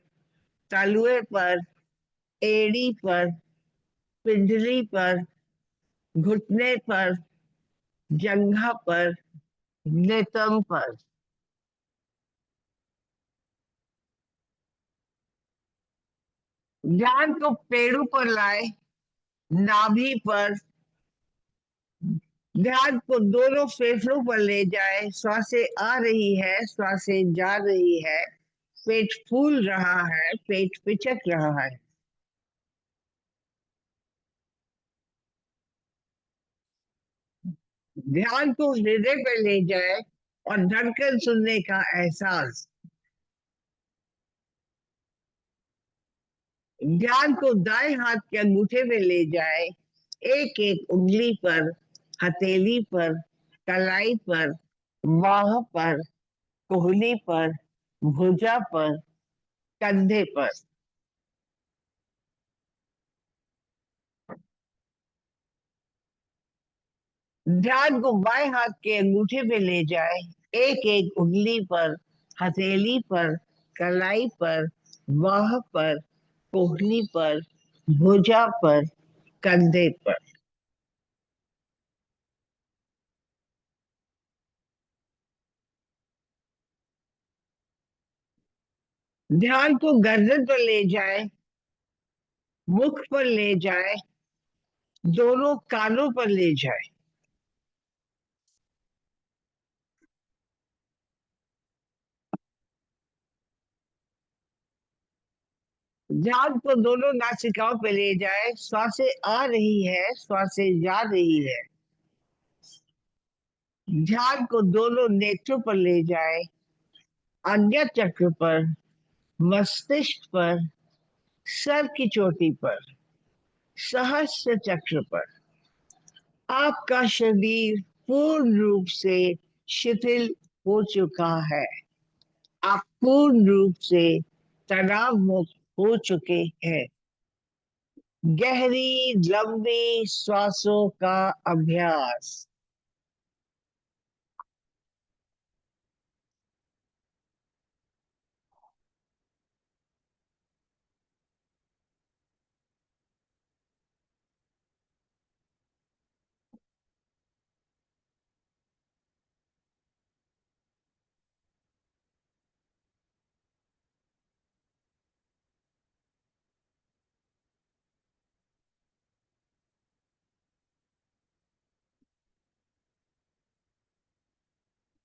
तालुए पर, एड़ी पर, पिंडली पर, घुटने पर, जंघा पर, नेतम पर। ध्यान को पेड़ों पर लाए, नाभि पर। ध्यान को दोनों फेफड़ों पर ले जाए, श्वासें आ रही है, श्वासें जा रही है, पेट फूल रहा है, पेट पिचक रहा है। ध्यान को हृदय पर ले जाए और धड़कन सुनने का एहसास। ध्यान को दाएं हाथ के अंगूठे में ले जाए, एक एक उंगली पर, हथेली पर, कलाई पर, बाह पर, कोहनी पर, भुजा पर, कंधे पर। ध्यान को बाएं हाथ के अंगूठे में ले जाए, एक एक उंगली पर, हथेली पर, कलाई पर, बाह पर, कोहनी पर, भुजा पर, कंधे पर। ध्यान को गर्दन पर ले जाए, मुख पर ले जाए, दोनों कानों पर ले जाए। ध्यान को दोनों नासिकाओं पे ले जाए, श्वासें आ रही है, श्वासें जा रही है। ध्यान को दोनों नेत्रों पर ले जाए, आज्ञा चक्र पर, मस्तिष्क पर, सर की चोटी पर, सहस्त्र चक्र पर। आपका शरीर पूर्ण रूप से शिथिल हो चुका है। आप पूर्ण रूप से तनाव मुक्त हो चुके हैं। गहरी लंबी श्वासों का अभ्यास।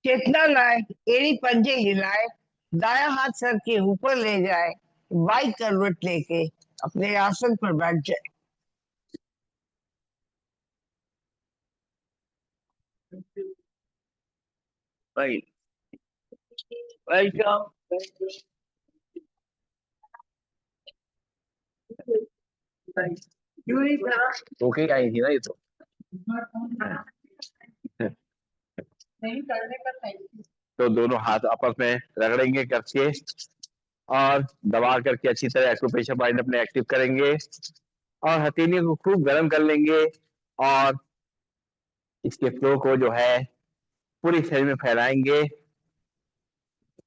चेतना लाए, एड़ी पंजे हिलाए, दाया हाथ सर के ऊपर ले जाए, बाई करवट लेके अपने आसन पर बैठ जाए। भाई वेलकम। ओके आई थी ना ये तो। तो दोनों हाथ आपस में रगड़ेंगे करके और दबा करके अच्छी तरह एक्यूप्रेशर पॉइंट अपने एक्टिव करेंगे और हथेलियों को खूब गर्म कर लेंगे और इसके फ्लो को जो है पूरी शरीर में फैलाएंगे।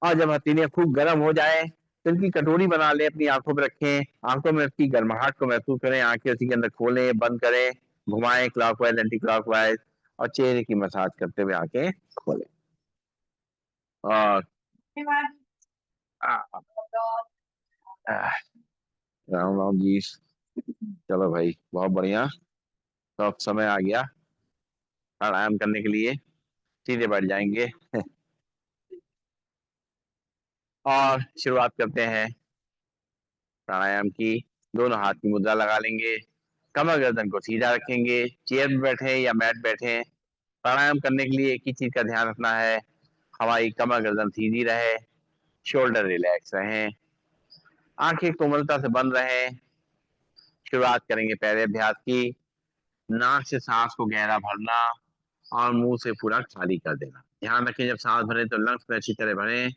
और जब हथेलियां खूब गर्म हो जाए तो इनकी कटोरी बना लें, अपनी आंखों में रखें, आंखों में उसकी गर्माहट को महसूस करें, आंखें उसी के अंदर खोलें, बंद करें, घुमाएं क्लॉकवाइज एंटी क्लॉकवाइज और चेहरे की मसाज करते हुए आंखें खोलें। और आ, आ, राम राम जी। चलो भाई बहुत बढ़िया। तो अब समय आ गया प्राणायाम करने के लिए, सीधे बैठ जाएंगे और शुरुआत करते हैं प्राणायाम की। दोनों हाथ की मुद्रा लगा लेंगे, कमर गर्दन को सीधा रखेंगे, चेयर में बैठे या मैट बैठे। प्राणायाम करने के लिए एक ही चीज का ध्यान रखना है, हमारी कमर गर्दन सीधी रहे, शोल्डर रिलैक्स रहें, आंखें कोमलता से बंद रहें। शुरुआत करेंगे पहले अभ्यास की। नाक से सांस को गहरा भरना और मुंह से पूरा खाली कर देना। ध्यान रखें जब सांस भरें तो लंग्स में अच्छी तरह भरें,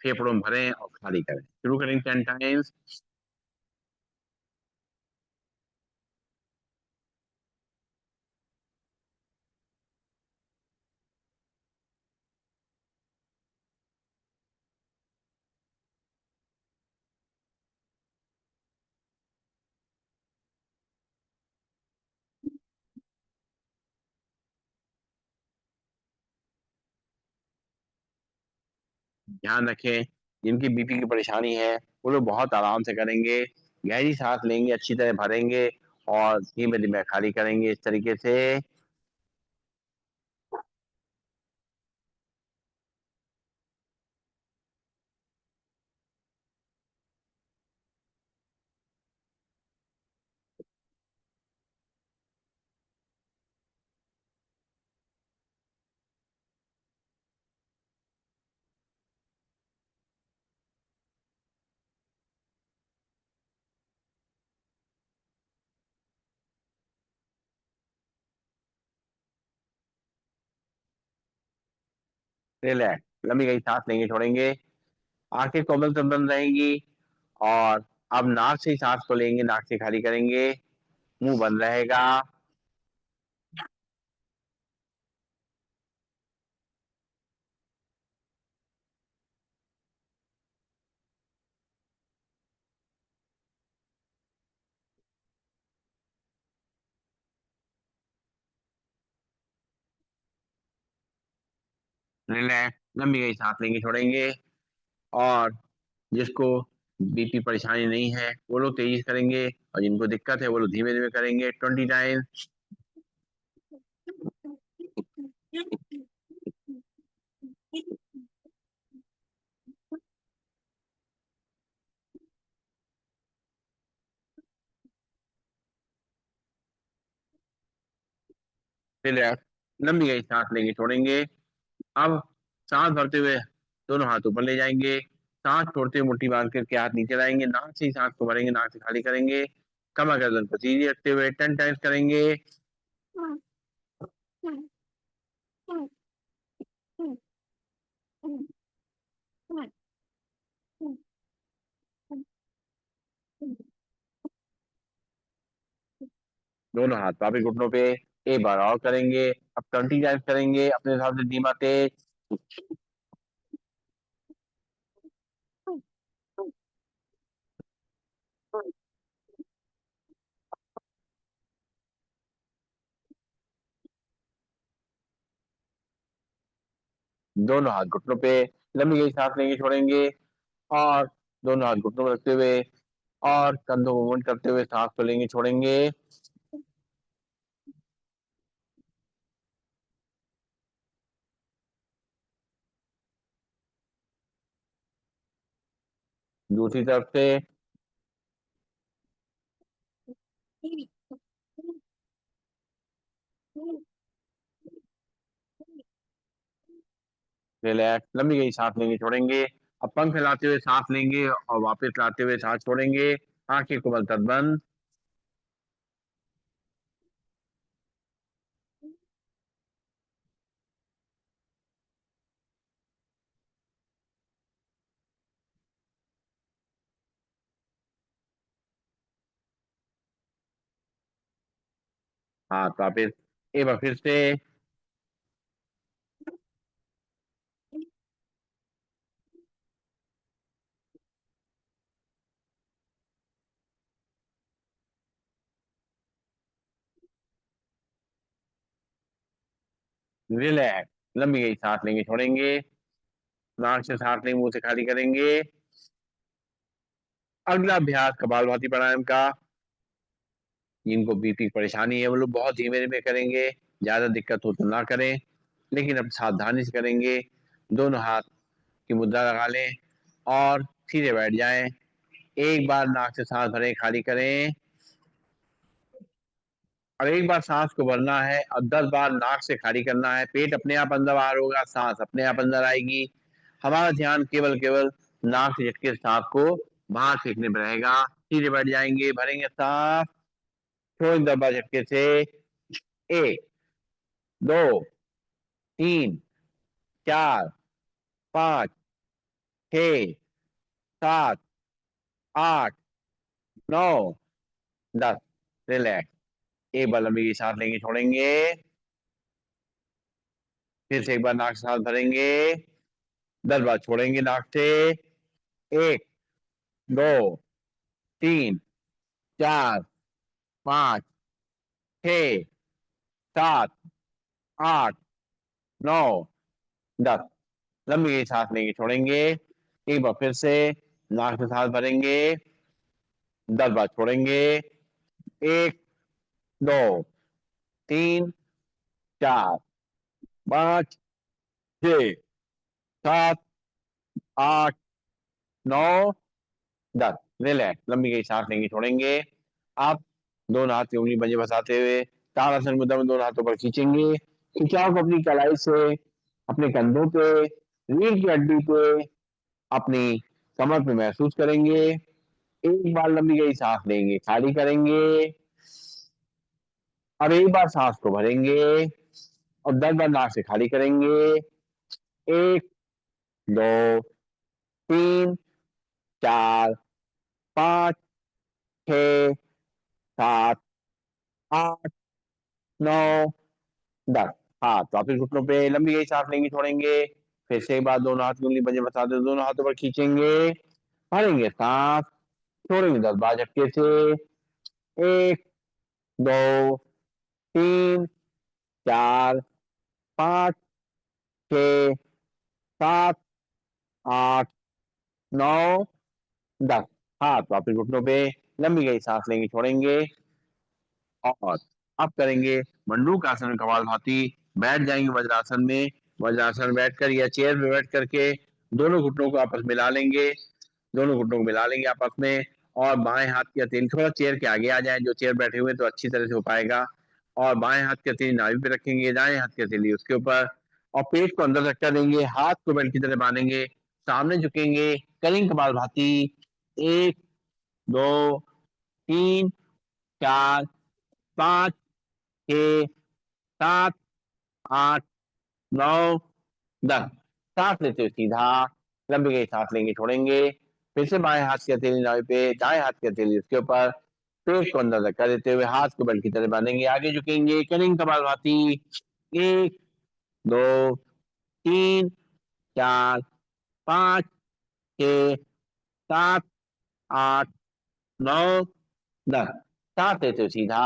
फेफड़ों में भरें और खाली करें। शुरू करें 10 टाइम्स। ध्यान रखें, जिनकी बीपी की परेशानी है वो लोग बहुत आराम से करेंगे, गहरी सांस लेंगे, अच्छी तरह भरेंगे और धीमे धीमे खाली करेंगे इस तरीके से। रिलैक्स, लंबी गहरी सांस लेंगे, छोड़ेंगे, आंखें कोमल से बंद रहेंगी और अब नाक से ही सांस को लेंगे, नाक से खाली करेंगे, मुंह बंद रहेगा। रिलैक्स, लंबी गहरी सांस लेंगे, छोड़ेंगे और जिसको बीपी परेशानी नहीं है वो लोग तेजी से करेंगे और जिनको दिक्कत है वो लोग धीमे धीमे करेंगे 20 टाइम। रिलैक्स, लंबी गहरी सांस लेंगे, छोड़ेंगे। अब सांस भरते हुए दोनों हाथ ऊपर ले जाएंगे, सांस छोड़ते हुए मुट्ठी बांध करके हाथ नीचे लाएंगे, नाक से ही सांस को भरेंगे, नाक से खाली करेंगे, कमर गर्दन को सीधी रखते हुए 10 टाइम्स करेंगे। दोनों हाथ वापस घुटनों पे, एक बार और करेंगे, अब 20 टाइम्स करेंगे अपने हिसाब से, धीमा तेज। दोनों हाथ घुटनों पे, लंबी गहरी सांस लेंगे, छोड़ेंगे और दोनों हाथ घुटनों में रखते हुए और कंधों को मूवमेंट करते हुए सांस को लेंगे, छोड़ेंगे। दूसरी तरफ से रिलैक्स, लंबी गहरी सांस लेंगे, छोड़ेंगे। अब पंख फैलाते हुए सांस लेंगे और वापस लाते हुए सांस छोड़ेंगे, आंखें को बंद बंद। हाथ वापस, एक बार फिर से। रिलैक्स, लंबी गहरी सांस लेंगे, छोड़ेंगे, नाक से सांस लेंगे, मुंह से खाली करेंगे। अगला अभ्यास कपालभाति प्राणायाम का। जिनको बीपी की परेशानी है वो लोग बहुत धीमे धीमे करेंगे, ज्यादा दिक्कत हो तो ना करें, लेकिन अब सावधानी से करेंगे। दोनों हाथ की मुद्रा लगा लें और सीधे बैठ जाएं। एक बार नाक से सांस भरें, खाली करें। अब एक बार सांस को भरना है और 10 बार नाक से खाली करना है, पेट अपने आप अंदर बाहर होगा, सांस अपने आप अंदर आएगी। हमारा ध्यान केवल केवल नाक से झटके सांस को बाहर फेंकने में रहेगा। सीधे बैठ जाएंगे, भरेंगे सांस, छोड़ 10 बार झटके से। 1, 2, 3, 4, 5, 6, 7, 8, 9, 10। रिलैक्स, एक बार लंबी सांस लेंगे, छोड़ेंगे, फिर से एक बार नाक से सांस भरेंगे, 10 बार छोड़ेंगे नाक से। 1, 2, 3, 4, 5, 6, 7, 8, 9, 10। लंबी गहरी सांस लेंगे, छोड़ेंगे। एक बार फिर से नाक से सांस भरेंगे, 10 बार छोड़ेंगे। 1, 2, 3, 4, 5, 6, 7, 8, 9, 10। रिलैक्स, लंबी गहरी सांस लेंगे, छोड़ेंगे। आप दोनों हाथ की उंगली पंजे फंसाते हुए ताड़ासन मुद्रा में दोनों हाथों पर खींचेंगे। खिंचाव को अपनी कलाई से, अपने कंधों पे, रीढ़ की हड्डी पे, अपनी कमर पे महसूस करेंगे। एक बार लंबी गहरी सांस लेंगे, खाली करेंगे, और एक बार सांस को भरेंगे और 10 बार नाक से खाली करेंगे। 1, 2, 3, 4, 5, 6, 7, 8, 9, 10। हाँ, तो वापिस घुटनों पे लंबी गहरी सांस लेंगे, छोड़ेंगे। फिर से एक बार दोनों हाथ की उंगली पंजे फंसा दे, दोनों हाथों पर खींचेंगे, भरेंगे सांस, छोड़ेंगे 10 बार झटके से। 1, 2, 3, 4, 5, 6, 7, 8, 9, 10। हाथ वापिस घुटनों पे लंबी गहरी सांस लेंगे, छोड़ेंगे। और अब करेंगे मंडूक आसन, कपालभाति। बैठ जाएंगे वज्रासन में। वज्रासन में बैठकर या चेयर पे बैठ करके दोनों घुटनों को आपस में मिला लेंगे। दोनों घुटनों को मिला लेंगे आपस में, और बाएं हाथ की हथेली थोड़ा चेयर के आगे आ जाए, जो चेयर बैठे हुए तो अच्छी तरह से हो पाएगा। और बाएं हाथ की हथेली नाभि पे रखेंगे, दाएं हाथ की हथेली उसके ऊपर, और पेट को अंदर धक्का देंगे, हाथ को बेल्ट की तरह बांधेंगे, सामने झुकेंगे, करेंगे कपालभाति। 1, 2, 3, 4, 5, 6, 7, 8, 9, 10। सांस लेते हुए सीधा लंबी गहरी सांस लेंगे, छोड़ेंगे। फिर से बाएं हाथ की हथेली नाभि पे, दाएं हाथ की हथेली उसके ऊपर, पेट को अंदर धक्का देते हुए हाथ को बेल्ट की तरह बांधेंगे, आगे झुकेंगे, करेंगे कपालभाति। 1, 2, 3, 4, 5, 6, 7, 8, 9, 10। सांस लेते हुए सीधा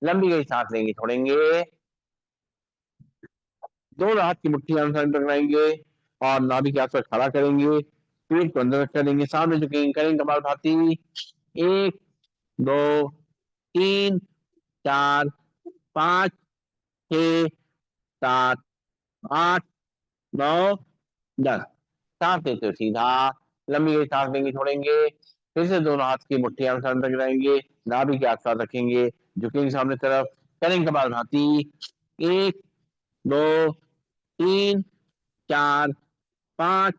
लंबी गहरी सांस लेंगे, छोड़ेंगे। दोनों हाथ की मुट्ठी अनुसरण टकराएंगे और नाभि के आसपास खड़ा करेंगे, पेट को अंदर करेंगे, सामने झुकेंगे, करेंगे कपालभाति। 1, 2, 3, 4, 5, 6, 7, 8, 9, 10। सांस लेते हुए सीधा लंबी गहरी सांस लेंगे, छोड़ेंगे। फिर से दोनों हाथ की मुट्ठी अनुसरण टकराएंगे, नाभि के आसपास रखेंगे, झुकेंगे सामने तरफ, करेंगे कपालभाति। 1, 2, 3, 4, 5,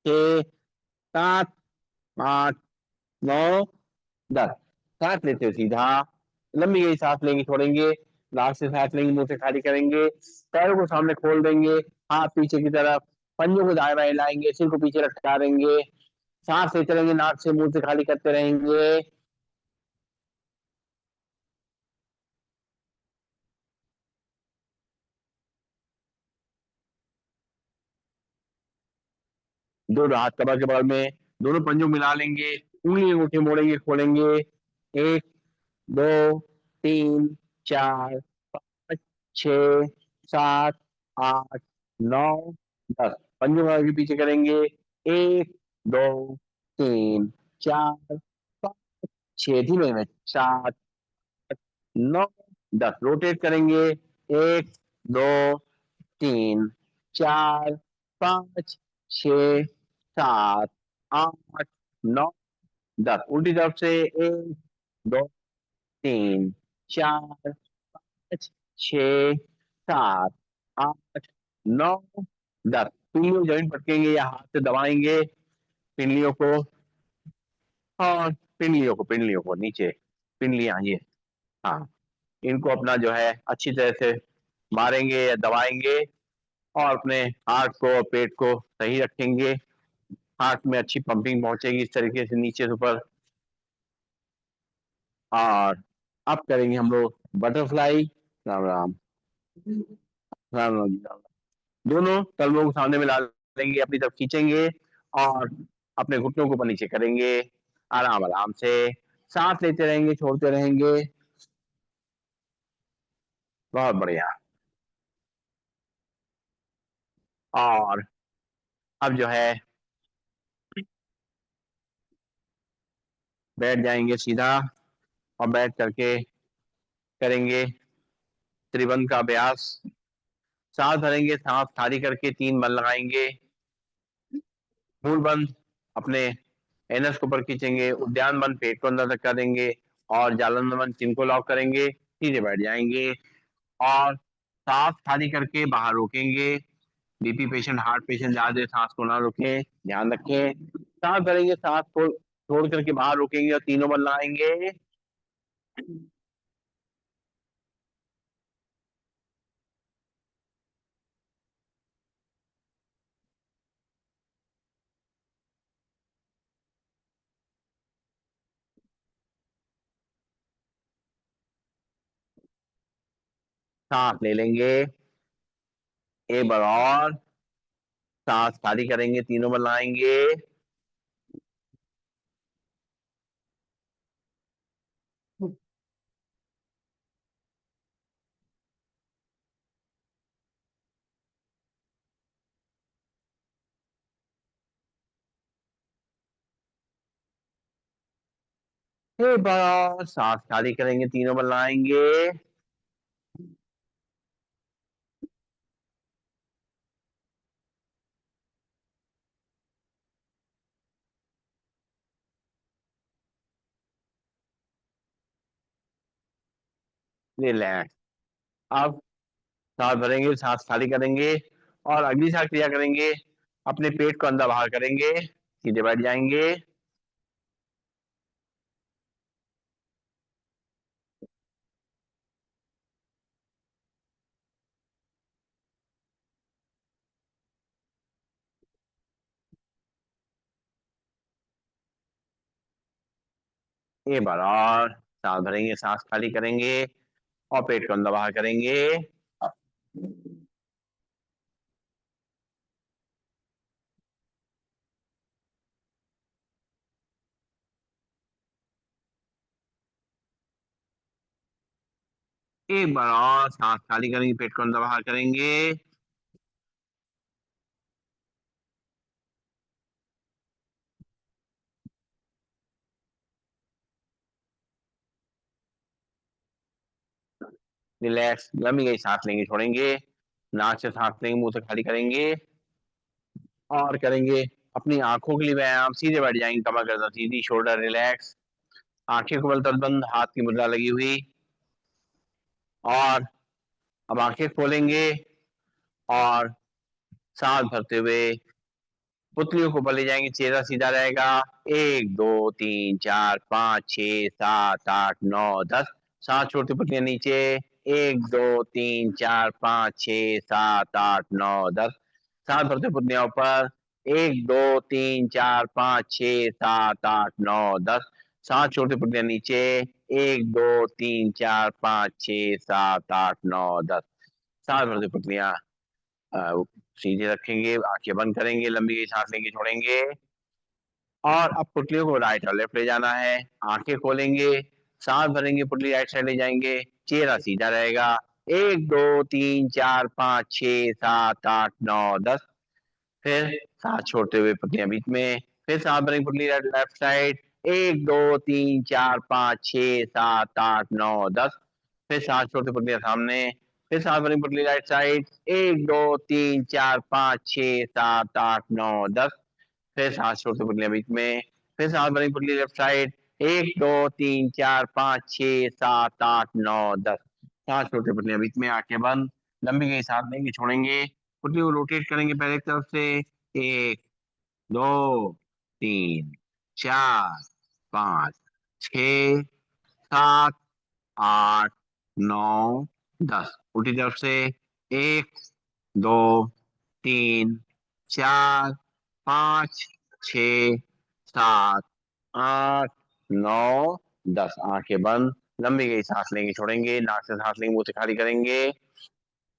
6, 7, 8, 9, 10। सांस लेते हुए सीधा लंबी गहरी सांस लेंगे, छोड़ेंगे, नाक से सांस लेंगे, मुंह से खाली करेंगे, पैरों को सामने खोल देंगे, हाथ पीछे की तरफ, पंजों को दाएं बाएं हिलाएंगे, सिर को पीछे लटका देंगे, सांस लेते रहेंगे, नाक से मुंह से खाली करते रहेंगे। दोनों हाथ कमर के बगल में, दोनों पंजों मिला लेंगे, उंगली अंगूठे मोड़ेंगे, खोलेंगे। 1, 2, 3, 4, 5, 6, 7, 8, 9, 10। पंजों को आगे पीछे करेंगे। 1, 2, 3, 4, 5, 6, धीमे में 7, 8, 9, 10। रोटेट करेंगे। 1, 2, 3, 4, 5, 6, 7, 8, 9, 10। उल्टी तरफ से 1, 2, 3, 4, 5, 6, 7, 8, 9, 10। पिंडलियों जमीन पटकेंगे या हाथ से दबाएंगे पिंडलियों को, और पिंडलियों को नीचे, पिंडलियां ये, हाँ, इनको अपना जो है अच्छी तरह से मारेंगे या दबाएंगे, और अपने हार्ट को और पेट को सही रखेंगे। हार्ट में अच्छी पंपिंग पहुंचेगी इस तरीके से नीचे से ऊपर। और अब करेंगे हम लोग बटरफ्लाई। राम राम, राम राम, राम राम। दोनों तलवों को सामने मिला लेंगे, अपनी तरफ खींचेंगे, और अपने घुटनों को ऊपर नीचे करेंगे, आराम आराम से सांस लेते रहेंगे, छोड़ते रहेंगे। बहुत बढ़िया। और अब जो है बैठ जाएंगे सीधा और बैठ करके करेंगे त्रिबंध का अभ्यास। सांस भरेंगे, सांस खाली करके 3 बल लगाएंगे। मूल बंद अपने एनस को ऊपर खींचेंगे, उद्यान बंद पेट को अंदर तक करेंगे और जालंधर बंद चिन को लॉक करेंगे। सीधे बैठ जाएंगे और सांस खाली करके बाहर रोकेंगे। बीपी पेशेंट, हार्ट पेशेंट ज्यादा देर सांस को ना रोकें, ध्यान रखें। सांस भरेंगे, सांस को छोड़ करके बाहर रोकेंगे और तीनों बल लगाएंगे। सांस ले लेंगे एक बार और, सांस खाली करेंगे, तीनों बल लगाएंगे। एक बार और सांस खाली करेंगे, तीनों बल लगाएंगे। रिलैक्स। अब सांस भरेंगे, सांस खाली करेंगे और अगली सांस क्रिया करेंगे। अपने पेट को अंदर बाहर करेंगे, सीधे बैठ जाएंगे। एक बार और सांस भरेंगे, सांस खाली करेंगे और पेट को अंदर बाहर करेंगे। एक बार और सांस खाली करेंगे, पेट को अंदर बाहर करेंगे। रिलैक्स। लंबी गई सांस लेंगे, छोड़ेंगे। नाक से सांस लेंगे, मुंह से खाली करेंगे और करेंगे अपनी आंखों के लिए व्यायाम। सीधे बैठ जाएंगे, कमर गर्दन सीधी, शोल्डर रिलैक्स, आंखें को बल तल बंद, हाथ की मुद्रा लगी हुई। और अब आंखें खोलेंगे और सांस भरते हुए पुतलियों को ऊपर ले जाएंगे, चेहरा सीधा रहेगा। 1 2 3 4 5 6 7 8 9 10। सांस छोड़ते पुतलियां नीचे। 1 2 3 4 5 6 7 8 9 10। सांस भरते पुतलियां ऊपर। 1 2 3 4 5 6 7 8 9 10। सांस छोड़ते पुतलियां नीचे। 1 2 3 4 5 6 7 8 9 10। सांस भरते पुतलियां सीधे रखेंगे, आंखें बंद करेंगे, लंबी गई सांस लेंगे, छोड़ेंगे। और अब पुतलियों को राइट और लेफ्ट ले जाना है। आंखें खोलेंगे, सांस भरेंगे, पुतली राइट साइड ले जाएंगे, चेहरा सीधा रहेगा। 1 2 3 4 5 6 7 8 9 10। फिर सांस छोड़ते हुए पुतलियां बीच में। फिर सांस भरेंगे, पुतली लेफ्ट साइड। 1 2 3 4 5 6 7 8 9 10। फिर सांस छोड़ते पुतलियां सामने। फिर सांस भरेंगे, पुतली राइट साइड। 1 2 3 4 5 6 7 8 9 10। फिर सांस छोड़ते पुतलियां बीच में। फिर सांस भरेंगे, पुतली लेफ्ट साइड। 1 2 3 4 5 6 7 8 9 10। सांस छोड़ते पुतलियां बीच में, आंखें बंद, लंबी गई सांस लेंगे, छोड़ेंगे। पुतली को रोटेट करेंगे पहले की तरफ से। 1 2 3 4 5 6 7 8 9 10। उल्टी तरफ से। 1 2 3 4 5 6 7 8 9 10। आंखें बंद, लंबी गई सांस लेंगे, छोड़ेंगे। नाक से सांस लेंगे, मुंह से खाली करेंगे।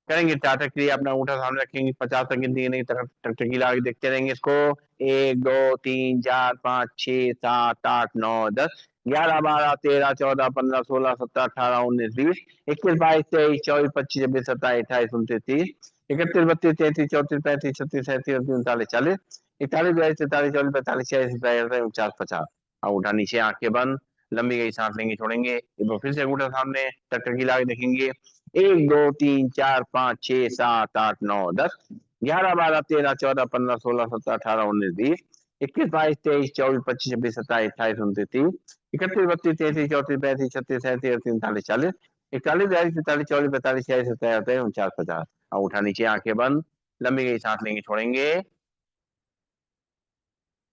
करेंगे टाटा क्रिया, अपना अंगूठा सामने रखेंगे, 50 तक गिनती नहीं, टकटकी लगा के देखते रहेंगे इसको। 1 2 3 4 5 6 7 8 9 10। 11 12 13 14 15 16 17 18 19 20 21 22 23 24 25 26 27 28 29 30। 31, 32, 33, 34, 35, 36, 37, 38, 39, 40, 41, 42, 43, 44, 45, 46, 47, 49, 50। अंगूठा नीचे, आंखें बंद, लंबी गई सांस लेंगे, छोड़ेंगे, एक बार फिर से अंगूठा सामने, टकटकी लगा के देखेंगे। 1, 2, 3, 4, 5, 6, 7, 8, 9, 10, 11, 12, 13, 14, 15, 16, 17, 18, 19, 20, 21, 22, 23, 24, 25, 26, 27, 28, 29, 30, 31, 32, 33, 34, 35, 36, 37, 38, 39, 40, 41, 42, 43, 44, 45, 46, 47, 49, 50। अंगूठा नीचे, आंखें बंद, लंबी गई सांस लेंगे, छोड़ेंगे,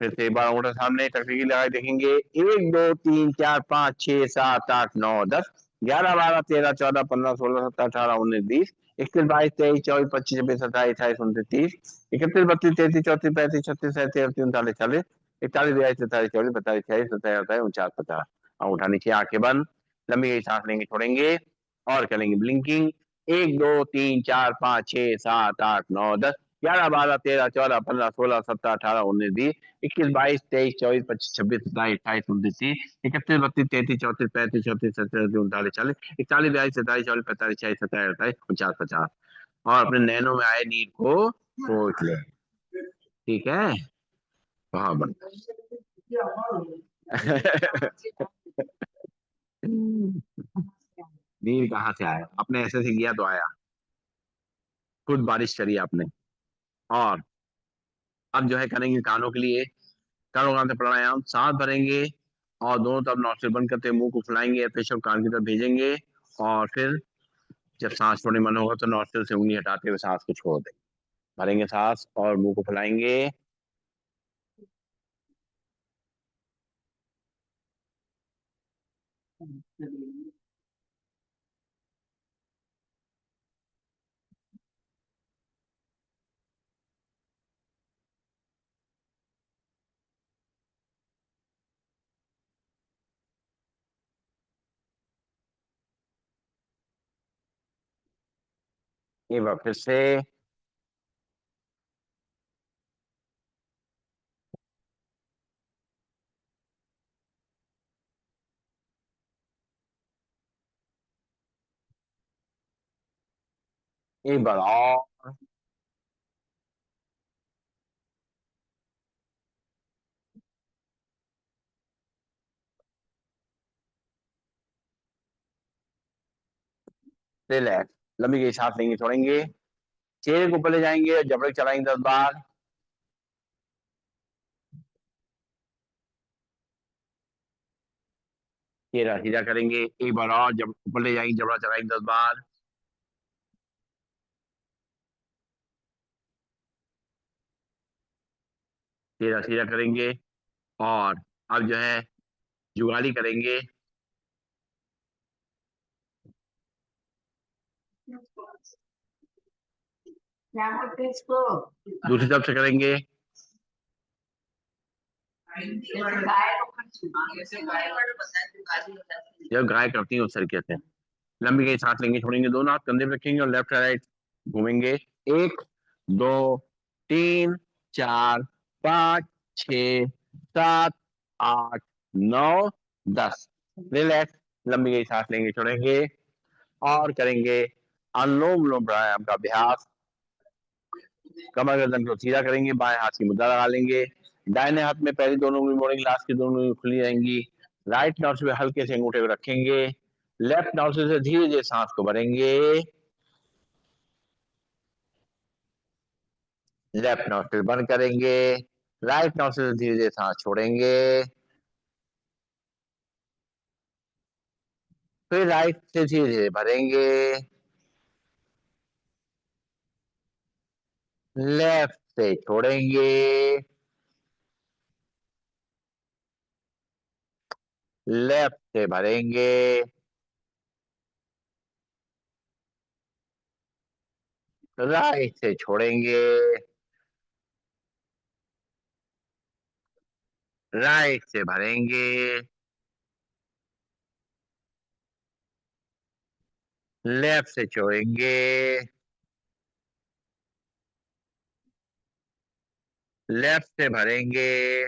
फिर से एक बार अंगूठा सामने, टकटकी लगा के देखेंगे। 1, 2, 3, 4, 5, 6, 7, 8, 9, 10, 11, 12, 13, 14, 15, 16, 17, 18, 19, 20, 21, 22, 23, 24, 25, 26, 27, 28, 29, 30, 31, 32, 33, 34, 35, 36, 37, 38, 39, 40, 41, 42, 43, 44, 45, 46, 47, 49, 50। अंगूठा नीचे, आंखें बंद, लंबी गई सांस लेंगे, छोड़ेंगे, और करेंगे ब्लिंकिंग। 1, 2, 3, 4, 5, 6, 7, 8, 9, 10, 11, 12, 13, 14, 15, 16, 17, 18, 19, 20, 21, 22, 23, 24, 25, 26, 27, 28, 29, 30, 31, 32, 33, 34, 35, 36, 37, 39, 40, 41, 42, 43, 44, 45, 46, 47, 48, 49, 50। और अपने नैनों में आए नीर को पोंछ ले। ठीक है, हाँ बन नीर कहाँ से आया? आपने ऐसे से किया तो आया, खुद बारिश करी आपने। और अब जो है करेंगे कानों के लिए, कानों कान से प्राणायाम, सांस भरेंगे और दोनों तरफ नॉस्ट्रिल बंद करते हुए मुंह को फुलाएंगे, प्रेशर कान की तरफ भेजेंगे, और फिर जब सांस छोड़ने मन होगा तो नॉस्ट्रिल से उंगली हटाते हुए सांस को छोड़ दें। भरेंगे सांस और मुंह को फुलाएंगे। एक बार फिर से, एक बार और, रिलैक्स, लंबी गई सांस लेंगे, छोड़ेंगे, चेहरे को ऊपर ले जाएंगे और जबड़े चलाएंगे 10 बार। चेहरा सीधा करेंगे, एक बार और, जब ऊपर ले जाएंगे, जबड़ा चलाएंगे 10 बार। चेहरा सीधा करेंगे, और अब जो है जुगाली करेंगे, दूसरी तरफ से करेंगे। जब गाय करती है उस तरीके से लंबी गई सांस लेंगे, छोड़ेंगे, दोनों हाथ कंधे पे रखेंगे और लेफ्ट राइट घूमेंगे। 1, 2, 3, 4, 5, 6, 7, 8, 9, 10। रिलैक्स, लंबी गई सांस लेंगे, छोड़ेंगे, और करेंगे अनुलोम विलोम प्राणायाम का अभ्यास। कमर गर्दन को सीधा करेंगे, बाएं हाथ की मुद्रा लगा लेंगे, दाहिने हाथ में पहली दोनों उंगली मोड़ेंगे, लास्ट की दोनों उंगली खुली रहेंगी। राइट नॉट पे हल्के से अंगूठे को रखेंगे, लेफ्ट नॉस्ट्रिल से धीरे धीरे सांस को भरेंगे, लेफ्ट नॉस्ट्रिल बंद करेंगे, राइट नॉस्ट्रिल से धीरे धीरे सांस छोड़ेंगे, फिर राइट से धीरे धीरे भरेंगे, लेफ्ट से छोड़ेंगे, लेफ्ट से भरेंगे, राइट से छोड़ेंगे, राइट से भरेंगे, लेफ्ट से छोड़ेंगे, लेफ्ट से भरेंगे,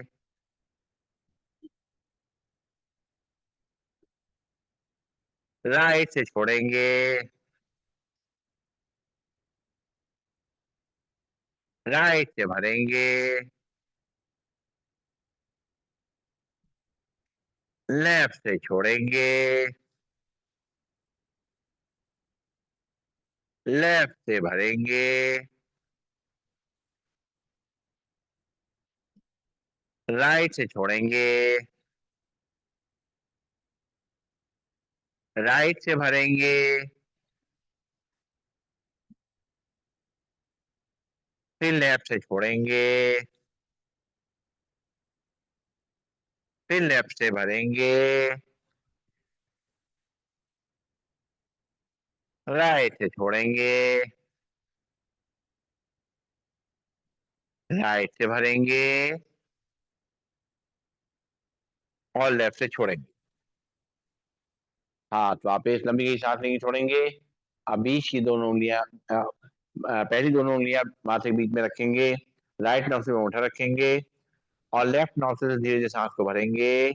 राइट से छोड़ेंगे, राइट से भरेंगे, लेफ्ट से छोड़ेंगे, लेफ्ट से भरेंगे, राइट से छोड़ेंगे, राइट से भरेंगे, फिर लेफ्ट से छोड़ेंगे, फिर लेफ्ट से भरेंगे, राइट से छोड़ेंगे, राइट से भरेंगे और लेफ्ट से छोड़ेंगे। हाँ, तो आप एक लंबी सांस लेंगे, छोड़ेंगे। अब बीच की दोनों उंगलियां पहली दोनों उंगलियां माथे के बीच में रखेंगे, राइट नोस्ट्रिल में मुट्ठा रखेंगे और लेफ्ट नोस्ट्रिल से धीरे धीरे सांस को भरेंगे,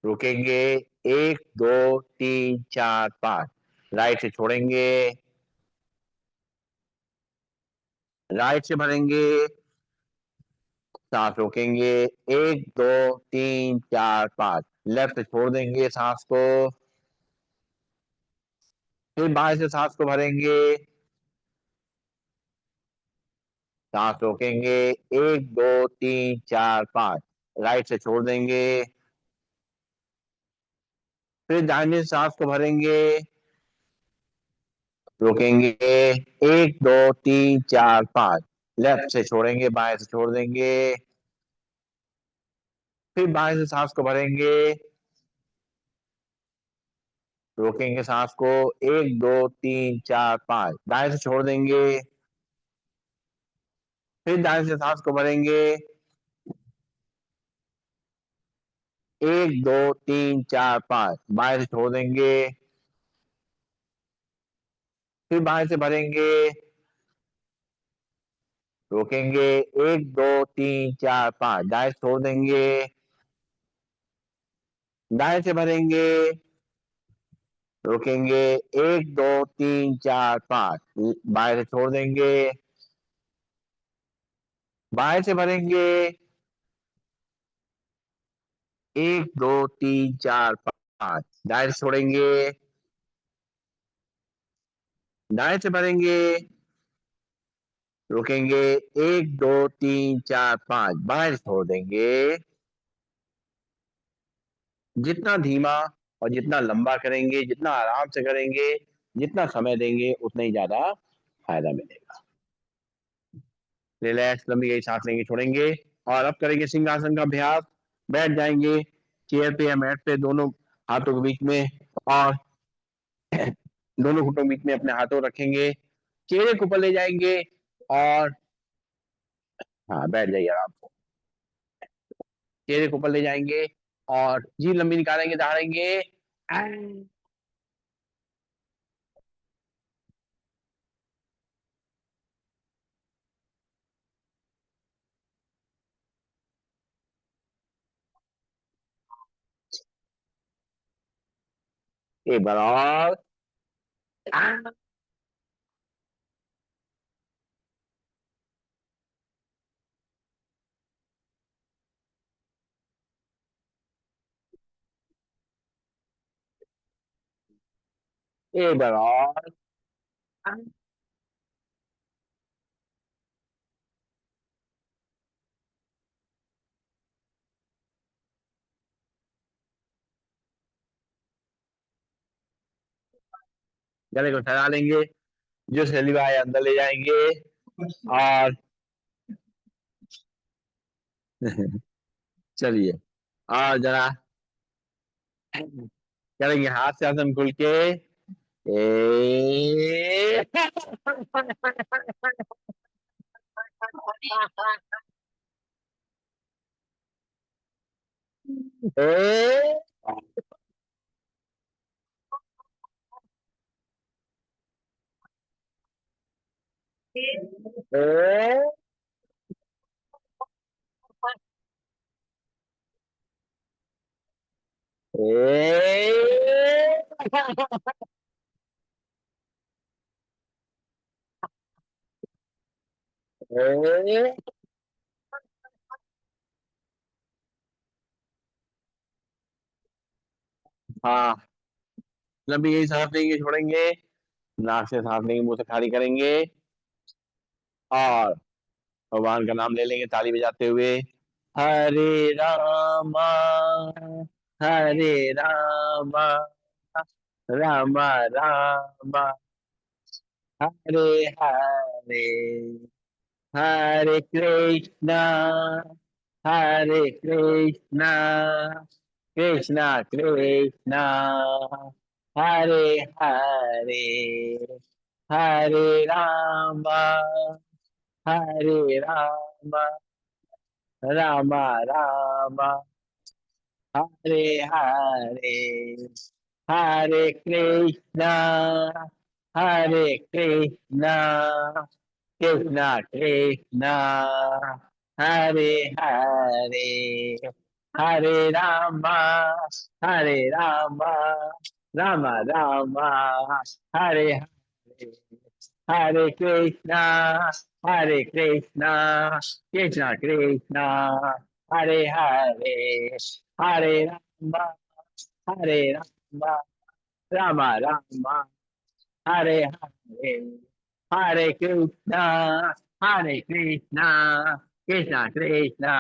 रुकेंगे। 1 2 3 4 5, राइट से छोड़ेंगे, राइट से भरेंगे, सांस रोकेंगे। 1 2 3 4 5, लेफ्ट से छोड़ देंगे सांस को, फिर बाहर से सांस को भरेंगे, सांस रोकेंगे। 1 2 3 4 5, राइट से छोड़ देंगे, फिर दाहिने से सांस को भरेंगे, रोकेंगे। 1 2 3 4 5, लेफ्ट से छोड़ेंगे, बाएं से छोड़ देंगे, फिर बाएं से सांस को भरेंगे, रोकेंगे सांस को। 1 2 3 4 5, दाएं से छोड़ देंगे, फिर दाएं से सांस को भरेंगे। 1 2 3 4 5, बाएं से छोड़ देंगे, फिर बाएं से भरेंगे, रोकेंगे। 1 2 3 4 5, दाएं से छोड़ देंगे, दाएं से भरेंगे, रोकेंगे। 1 2 3 4 5, बाएं से छोड़ देंगे, बाएं से भरेंगे। 1 2 3 4 5, दाएं से छोड़ेंगे, दाएं से भरेंगे, रुकेंगे। 1 2 3 4 5, बाहर छोड़ देंगे। जितना धीमा और जितना लंबा करेंगे, जितना आराम से करेंगे, जितना समय देंगे, उतना ही ज्यादा फायदा मिलेगा। रिलैक्स, लंबी गई सांस लेंगे, छोड़ेंगे। और अब करेंगे सिंहासन का अभ्यास। बैठ जाएंगे चेयर पे या मैट पे, दोनों हाथों के बीच में, और दोनों घुटनों के बीच में अपने हाथों रखेंगे, चेहरे को ऊपर ले जाएंगे और हाँ, बैठ जाइए आराम से। चेहरे को ऊपर ले जाएंगे और जीभ लंबी निकालेंगे, दहाड़ेंगे। एक बार और। एक बार और। गले को सजा लेंगे, जो सलीवा है अंदर ले जाएंगे और चलिए, और जरा करेंगे हाथ से आसन खुल के। ए ए ए ए ए, हाँ, लंबी यही सांस लेंगे, छोड़ेंगे, नाक से सांस लेंगे, मुंह से खाली करेंगे, और भगवान का नाम ले लेंगे ताली बजाते हुए। हरे रामा, हरे रामा, राम राम, हरे हरे, हरे कृष्णा, हरे कृष्णा, कृष्णा कृष्णा, हरे हरे, हरे राम, हरे राम, राम राम, हरे हरे, हरे कृष्णा, हरे कृष्णा, कृष्णा कृष्णा, हरे हरे, हरे राम, हरे राम, राम राम, हरे हरे, हरे कृष्णा, हरे कृष्णा, कृष्णा कृष्णा, हरे हरे, हरे राम, हरे राम, राम राम, हरे हरे, हरे कृष्णा, हरे कृष्णा, कृष्णा कृष्णा,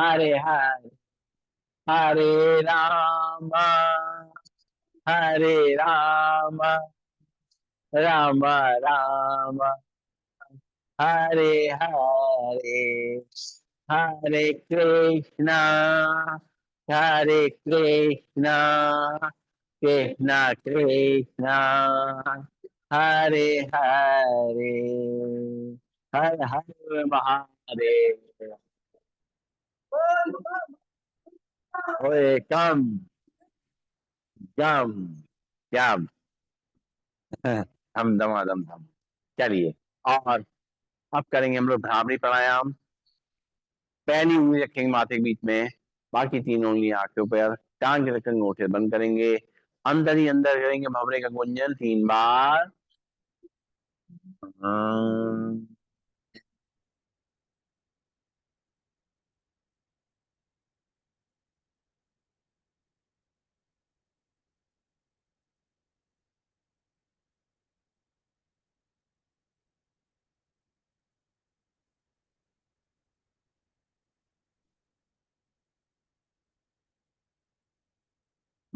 हरे हरे, हरे राम, हरे राम, राम राम, हरे हरे, हरे कृष्णा, हरे कृष्णा, कृष्णा कृष्णा, हरे हरे, हर हर महादेव। ओए कम, जम, जम, हम दमादम हम। चलिए, और अब करेंगे हम लोग भ्रामरी प्राणायाम। पहली उंगली रखेंगे माथे के बीच में, बाकी तीन उंगलियां आंख के ऊपर, टांग के रखेंगे, ओठे बंद करेंगे, अंदर ही अंदर करेंगे भंवरे का गुंजन 3 बार। अं,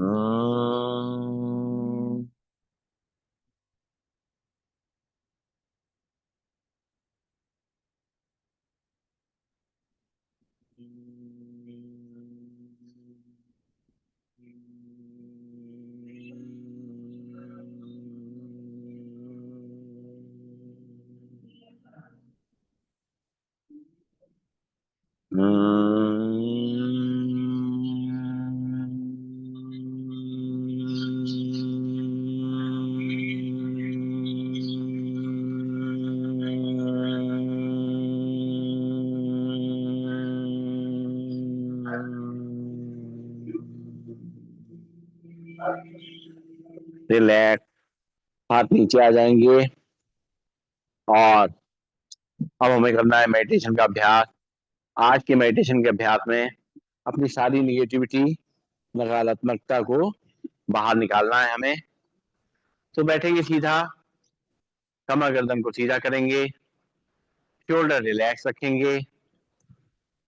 अं, रिलैक्स, हाथ नीचे आ जाएंगे, और अब हमें करना है मेडिटेशन का अभ्यास। आज के मेडिटेशन के अभ्यास में अपनी सारी निगेटिविटी, नकारात्मकता को बाहर निकालना है हमें। तो बैठेंगे सीधा, कमर गर्दन को सीधा करेंगे, शोल्डर रिलैक्स रखेंगे,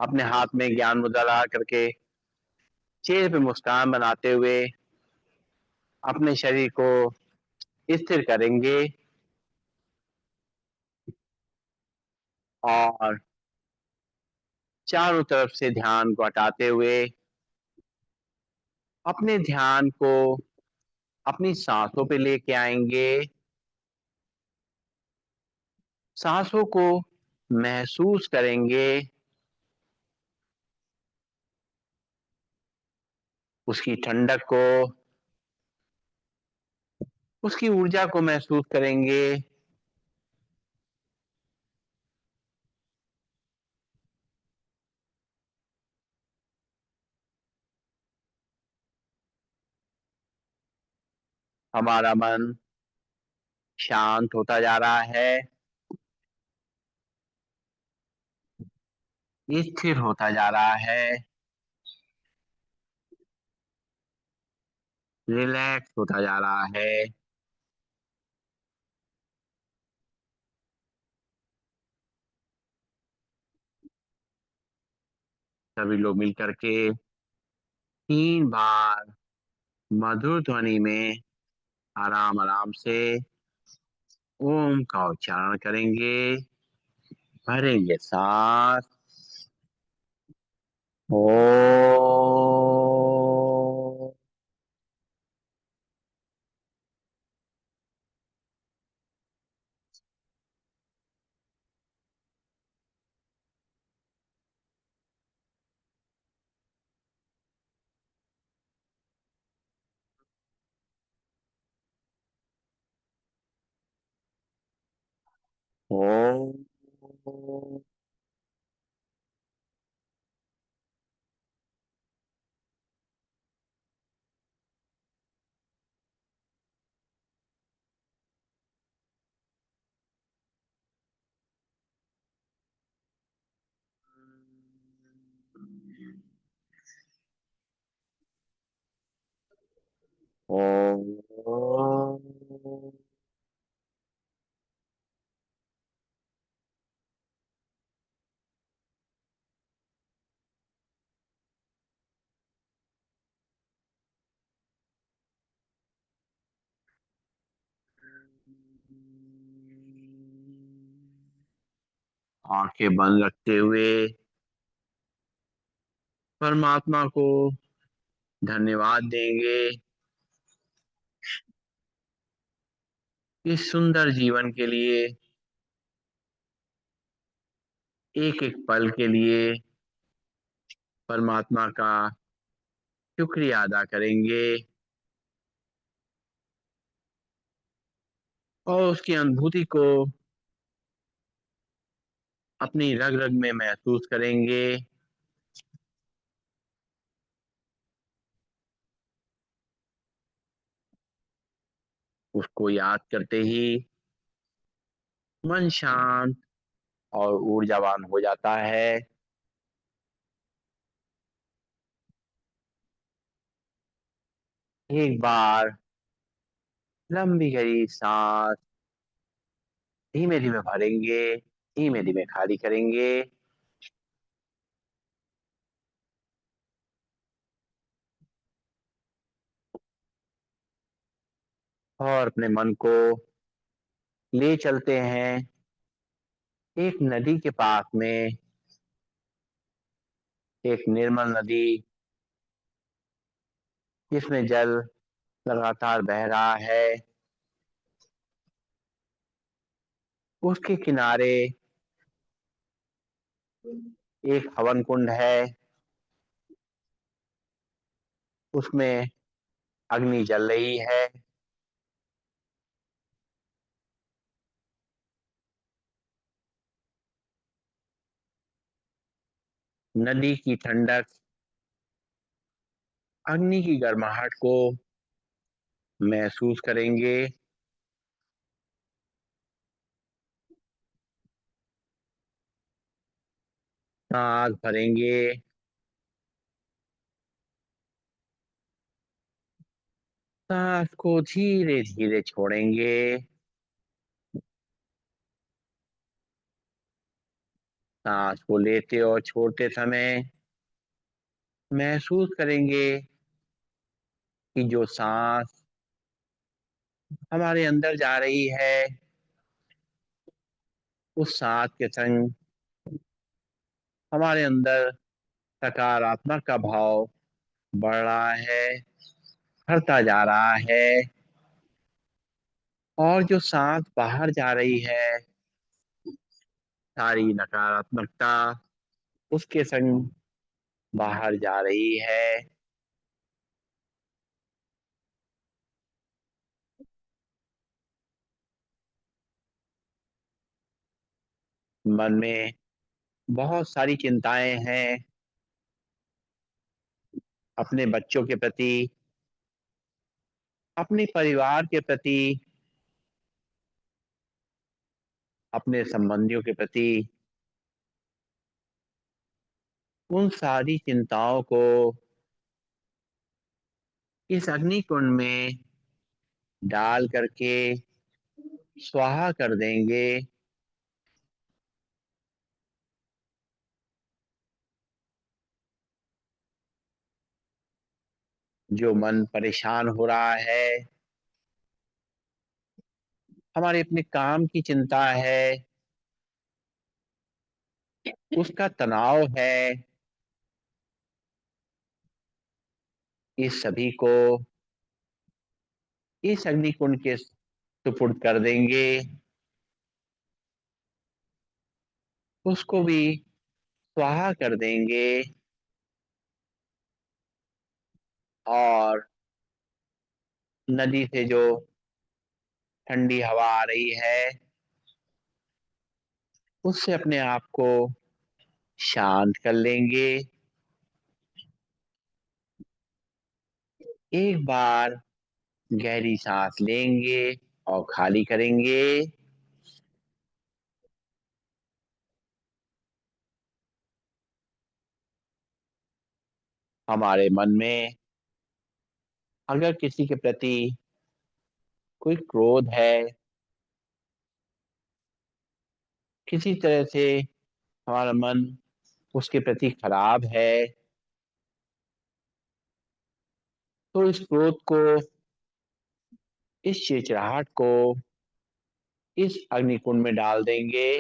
अपने हाथ में ज्ञान मुद्रा लगा करके चेहरे पे मुस्कान बनाते हुए अपने शरीर को स्थिर करेंगे, और चारों तरफ से ध्यान को हटाते हुए अपने ध्यान को अपनी सांसों पे लेके आएंगे। सांसों को महसूस करेंगे, उसकी ठंडक को, उसकी ऊर्जा को महसूस करेंगे। हमारा मन शांत होता जा रहा है, स्थिर होता जा रहा है, रिलैक्स होता जा रहा है। सभी लोग मिल करके 3 बार मधुर ध्वनि में आराम आराम से ओम का उच्चारण करेंगे। भरेंगे सांस। ओ। ओ। आंखें बंद रखते हुए परमात्मा को धन्यवाद देंगे इस सुंदर जीवन के लिए, एक एक पल के लिए परमात्मा का शुक्रिया अदा करेंगे और उसकी अनुभूति को अपनी रग रग में महसूस करेंगे। उसको याद करते ही मन शांत और ऊर्जावान हो जाता है। एक बार लंबी गहरी सांस धीमे धीमे भरेंगे, धीमे धीमे खाली करेंगे। और अपने मन को ले चलते हैं एक नदी के पास में, एक निर्मल नदी जिसमें जल लगातार बह रहा है। उसके किनारे एक हवन कुंड है, उसमें अग्नि जल रही है। नदी की ठंडक, अग्नि की गर्माहट को महसूस करेंगे। सांस भरेंगे, सांस को धीरे धीरे छोड़ेंगे। सांस को लेते और छोड़ते समय महसूस करेंगे कि जो सांस हमारे अंदर जा रही है, उस सांस के संग हमारे अंदर सकारात्मक का भाव बढ़ रहा है, बढ़ता जा रहा है। और जो सांस बाहर जा रही है, सारी नकारात्मकता उसके संग बाहर जा रही है। मन में बहुत सारी चिंताएं हैं, अपने बच्चों के प्रति, अपने परिवार के प्रति, अपने संबंधियों के प्रति। उन सारी चिंताओं को इस अग्नि कुंड में डाल करके स्वाहा कर देंगे। जो मन परेशान हो रहा है, हमारे अपने काम की चिंता है, उसका तनाव है, इस सभी को इस अग्नि कुंड के सुपुर्द कर देंगे। उसको भी स्वाहा कर देंगे और नदी से जो ठंडी हवा आ रही है, उससे अपने आप को शांत कर लेंगे। एक बार गहरी सांस लेंगे और खाली करेंगे। हमारे मन में अगर किसी के प्रति कोई क्रोध है, किसी तरह से हमारा मन उसके प्रति खराब है, तो इस क्रोध को, इस चिड़चिड़ाहट को इस अग्निकुंड में डाल देंगे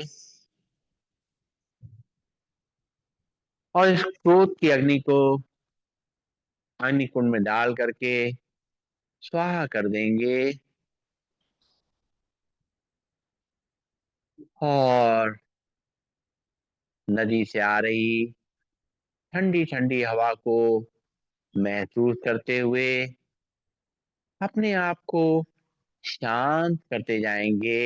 और इस क्रोध की अग्नि को अग्निकुंड में डाल करके स्वाहा कर देंगे। और नदी से आ रही ठंडी ठंडी हवा को महसूस करते हुए अपने आप को शांत करते जाएंगे।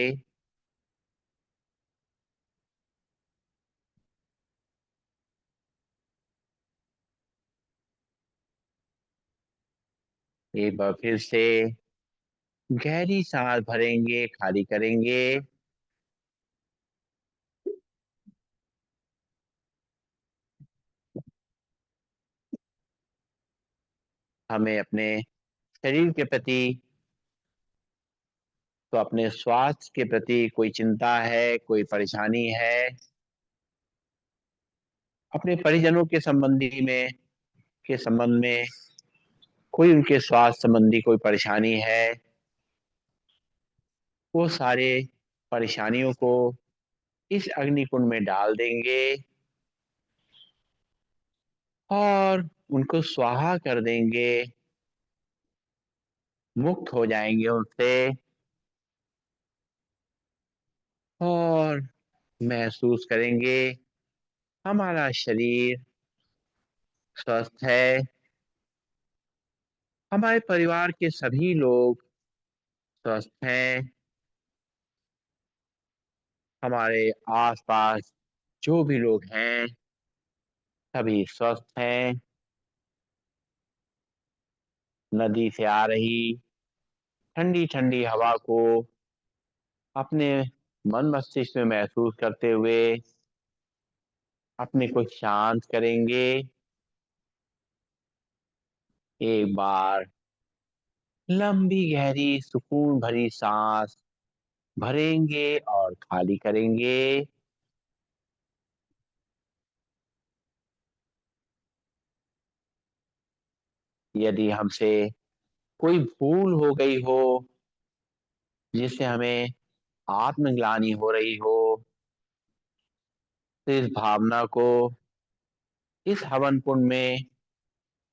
एक बार फिर से गहरी सांस भरेंगे, खाली करेंगे। हमें अपने शरीर के प्रति, तो अपने स्वास्थ्य के प्रति कोई चिंता है, कोई परेशानी है, अपने परिजनों के संबंध में कोई उनके स्वास्थ्य संबंधी कोई परेशानी है, वो सारे परेशानियों को इस अग्निकुंड में डाल देंगे और उनको स्वाहा कर देंगे, मुक्त हो जाएंगे उनसे और महसूस करेंगे हमारा शरीर स्वस्थ है, हमारे परिवार के सभी लोग स्वस्थ हैं, हमारे आसपास जो भी लोग हैं सभी स्वस्थ हैं। नदी से आ रही ठंडी ठंडी हवा को अपने मन मस्तिष्क में महसूस करते हुए अपने को शांत करेंगे। एक बार लंबी गहरी सुकून भरी सांस भरेंगे और खाली करेंगे। यदि हमसे कोई भूल हो गई हो जिससे हमें आत्मग्लानि हो रही हो, तो इस भावना को इस हवन कुंड में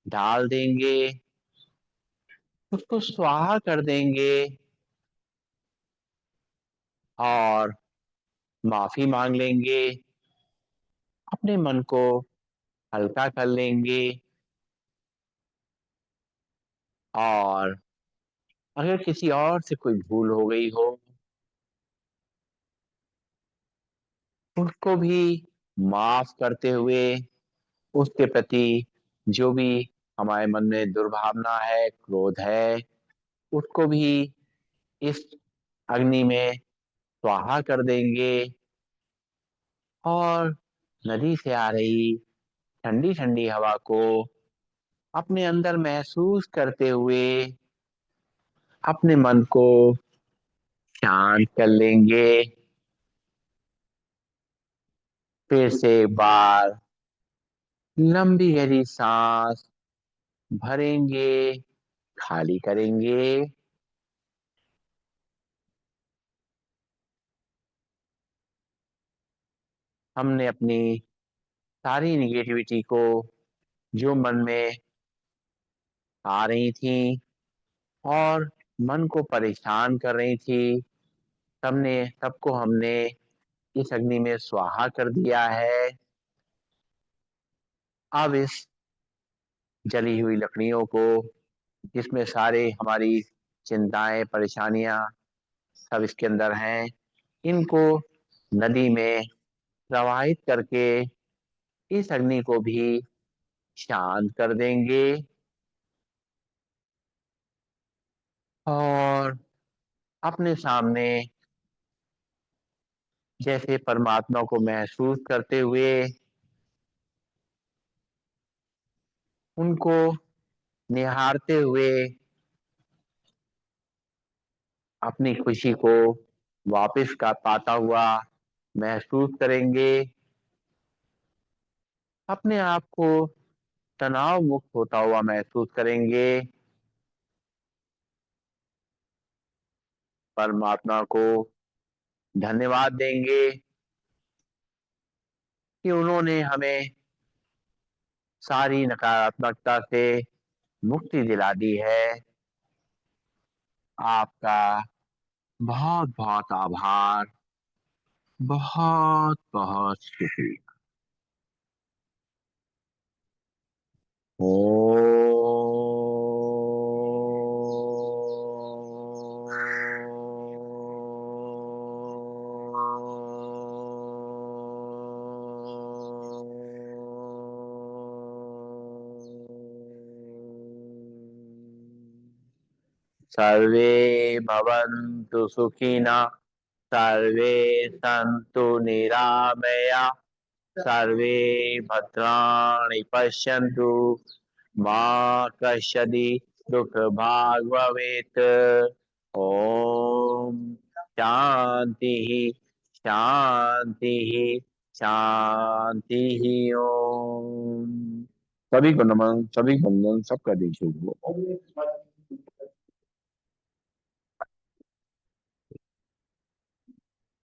डाल देंगे, उसको स्वाहा कर देंगे और माफी मांग लेंगे, अपने मन को हल्का कर लेंगे। और अगर किसी और से कोई भूल हो गई हो, उसको भी माफ करते हुए उसके प्रति जो भी हमारे मन में दुर्भावना है, क्रोध है, उसको भी इस अग्नि में स्वाहा कर देंगे और नदी से आ रही ठंडी ठंडी हवा को अपने अंदर महसूस करते हुए अपने मन को शांत कर लेंगे। फिर से एक बार लंबी गहरी सांस भरेंगे, खाली करेंगे। हमने अपनी सारी निगेटिविटी को, जो मन में आ रही थी और मन को परेशान कर रही थी, सबको हमने इस अग्नि में स्वाहा कर दिया है। अब इस जली हुई लकड़ियों को, जिसमें सारे हमारी चिंताएं, परेशानियां सब इसके अंदर हैं, इनको नदी में प्रवाहित करके इस अग्नि को भी शांत कर देंगे। और अपने सामने जैसे परमात्मा को महसूस करते हुए उनको निहारते हुए अपनी खुशी को वापस का पाता हुआ महसूस करेंगे। अपने आप को तनाव मुक्त होता हुआ महसूस करेंगे। परमात्मा को धन्यवाद देंगे कि उन्होंने हमें सारी नकारात्मकता से मुक्ति दिला दी है। आपका बहुत बहुत आभार। बहुत बहुत शुक्रिया। सर्वे भवन्तु सुखिनः, सर्वे सन्तु निरामया, सर्वे भद्राणि पश्यन्तु, मा कश्चित् दुःखभाग् भवेत्। ओम शांति शांति शांति। ओम। सभी को नमन, सभी को वंदन, सबका देश हो।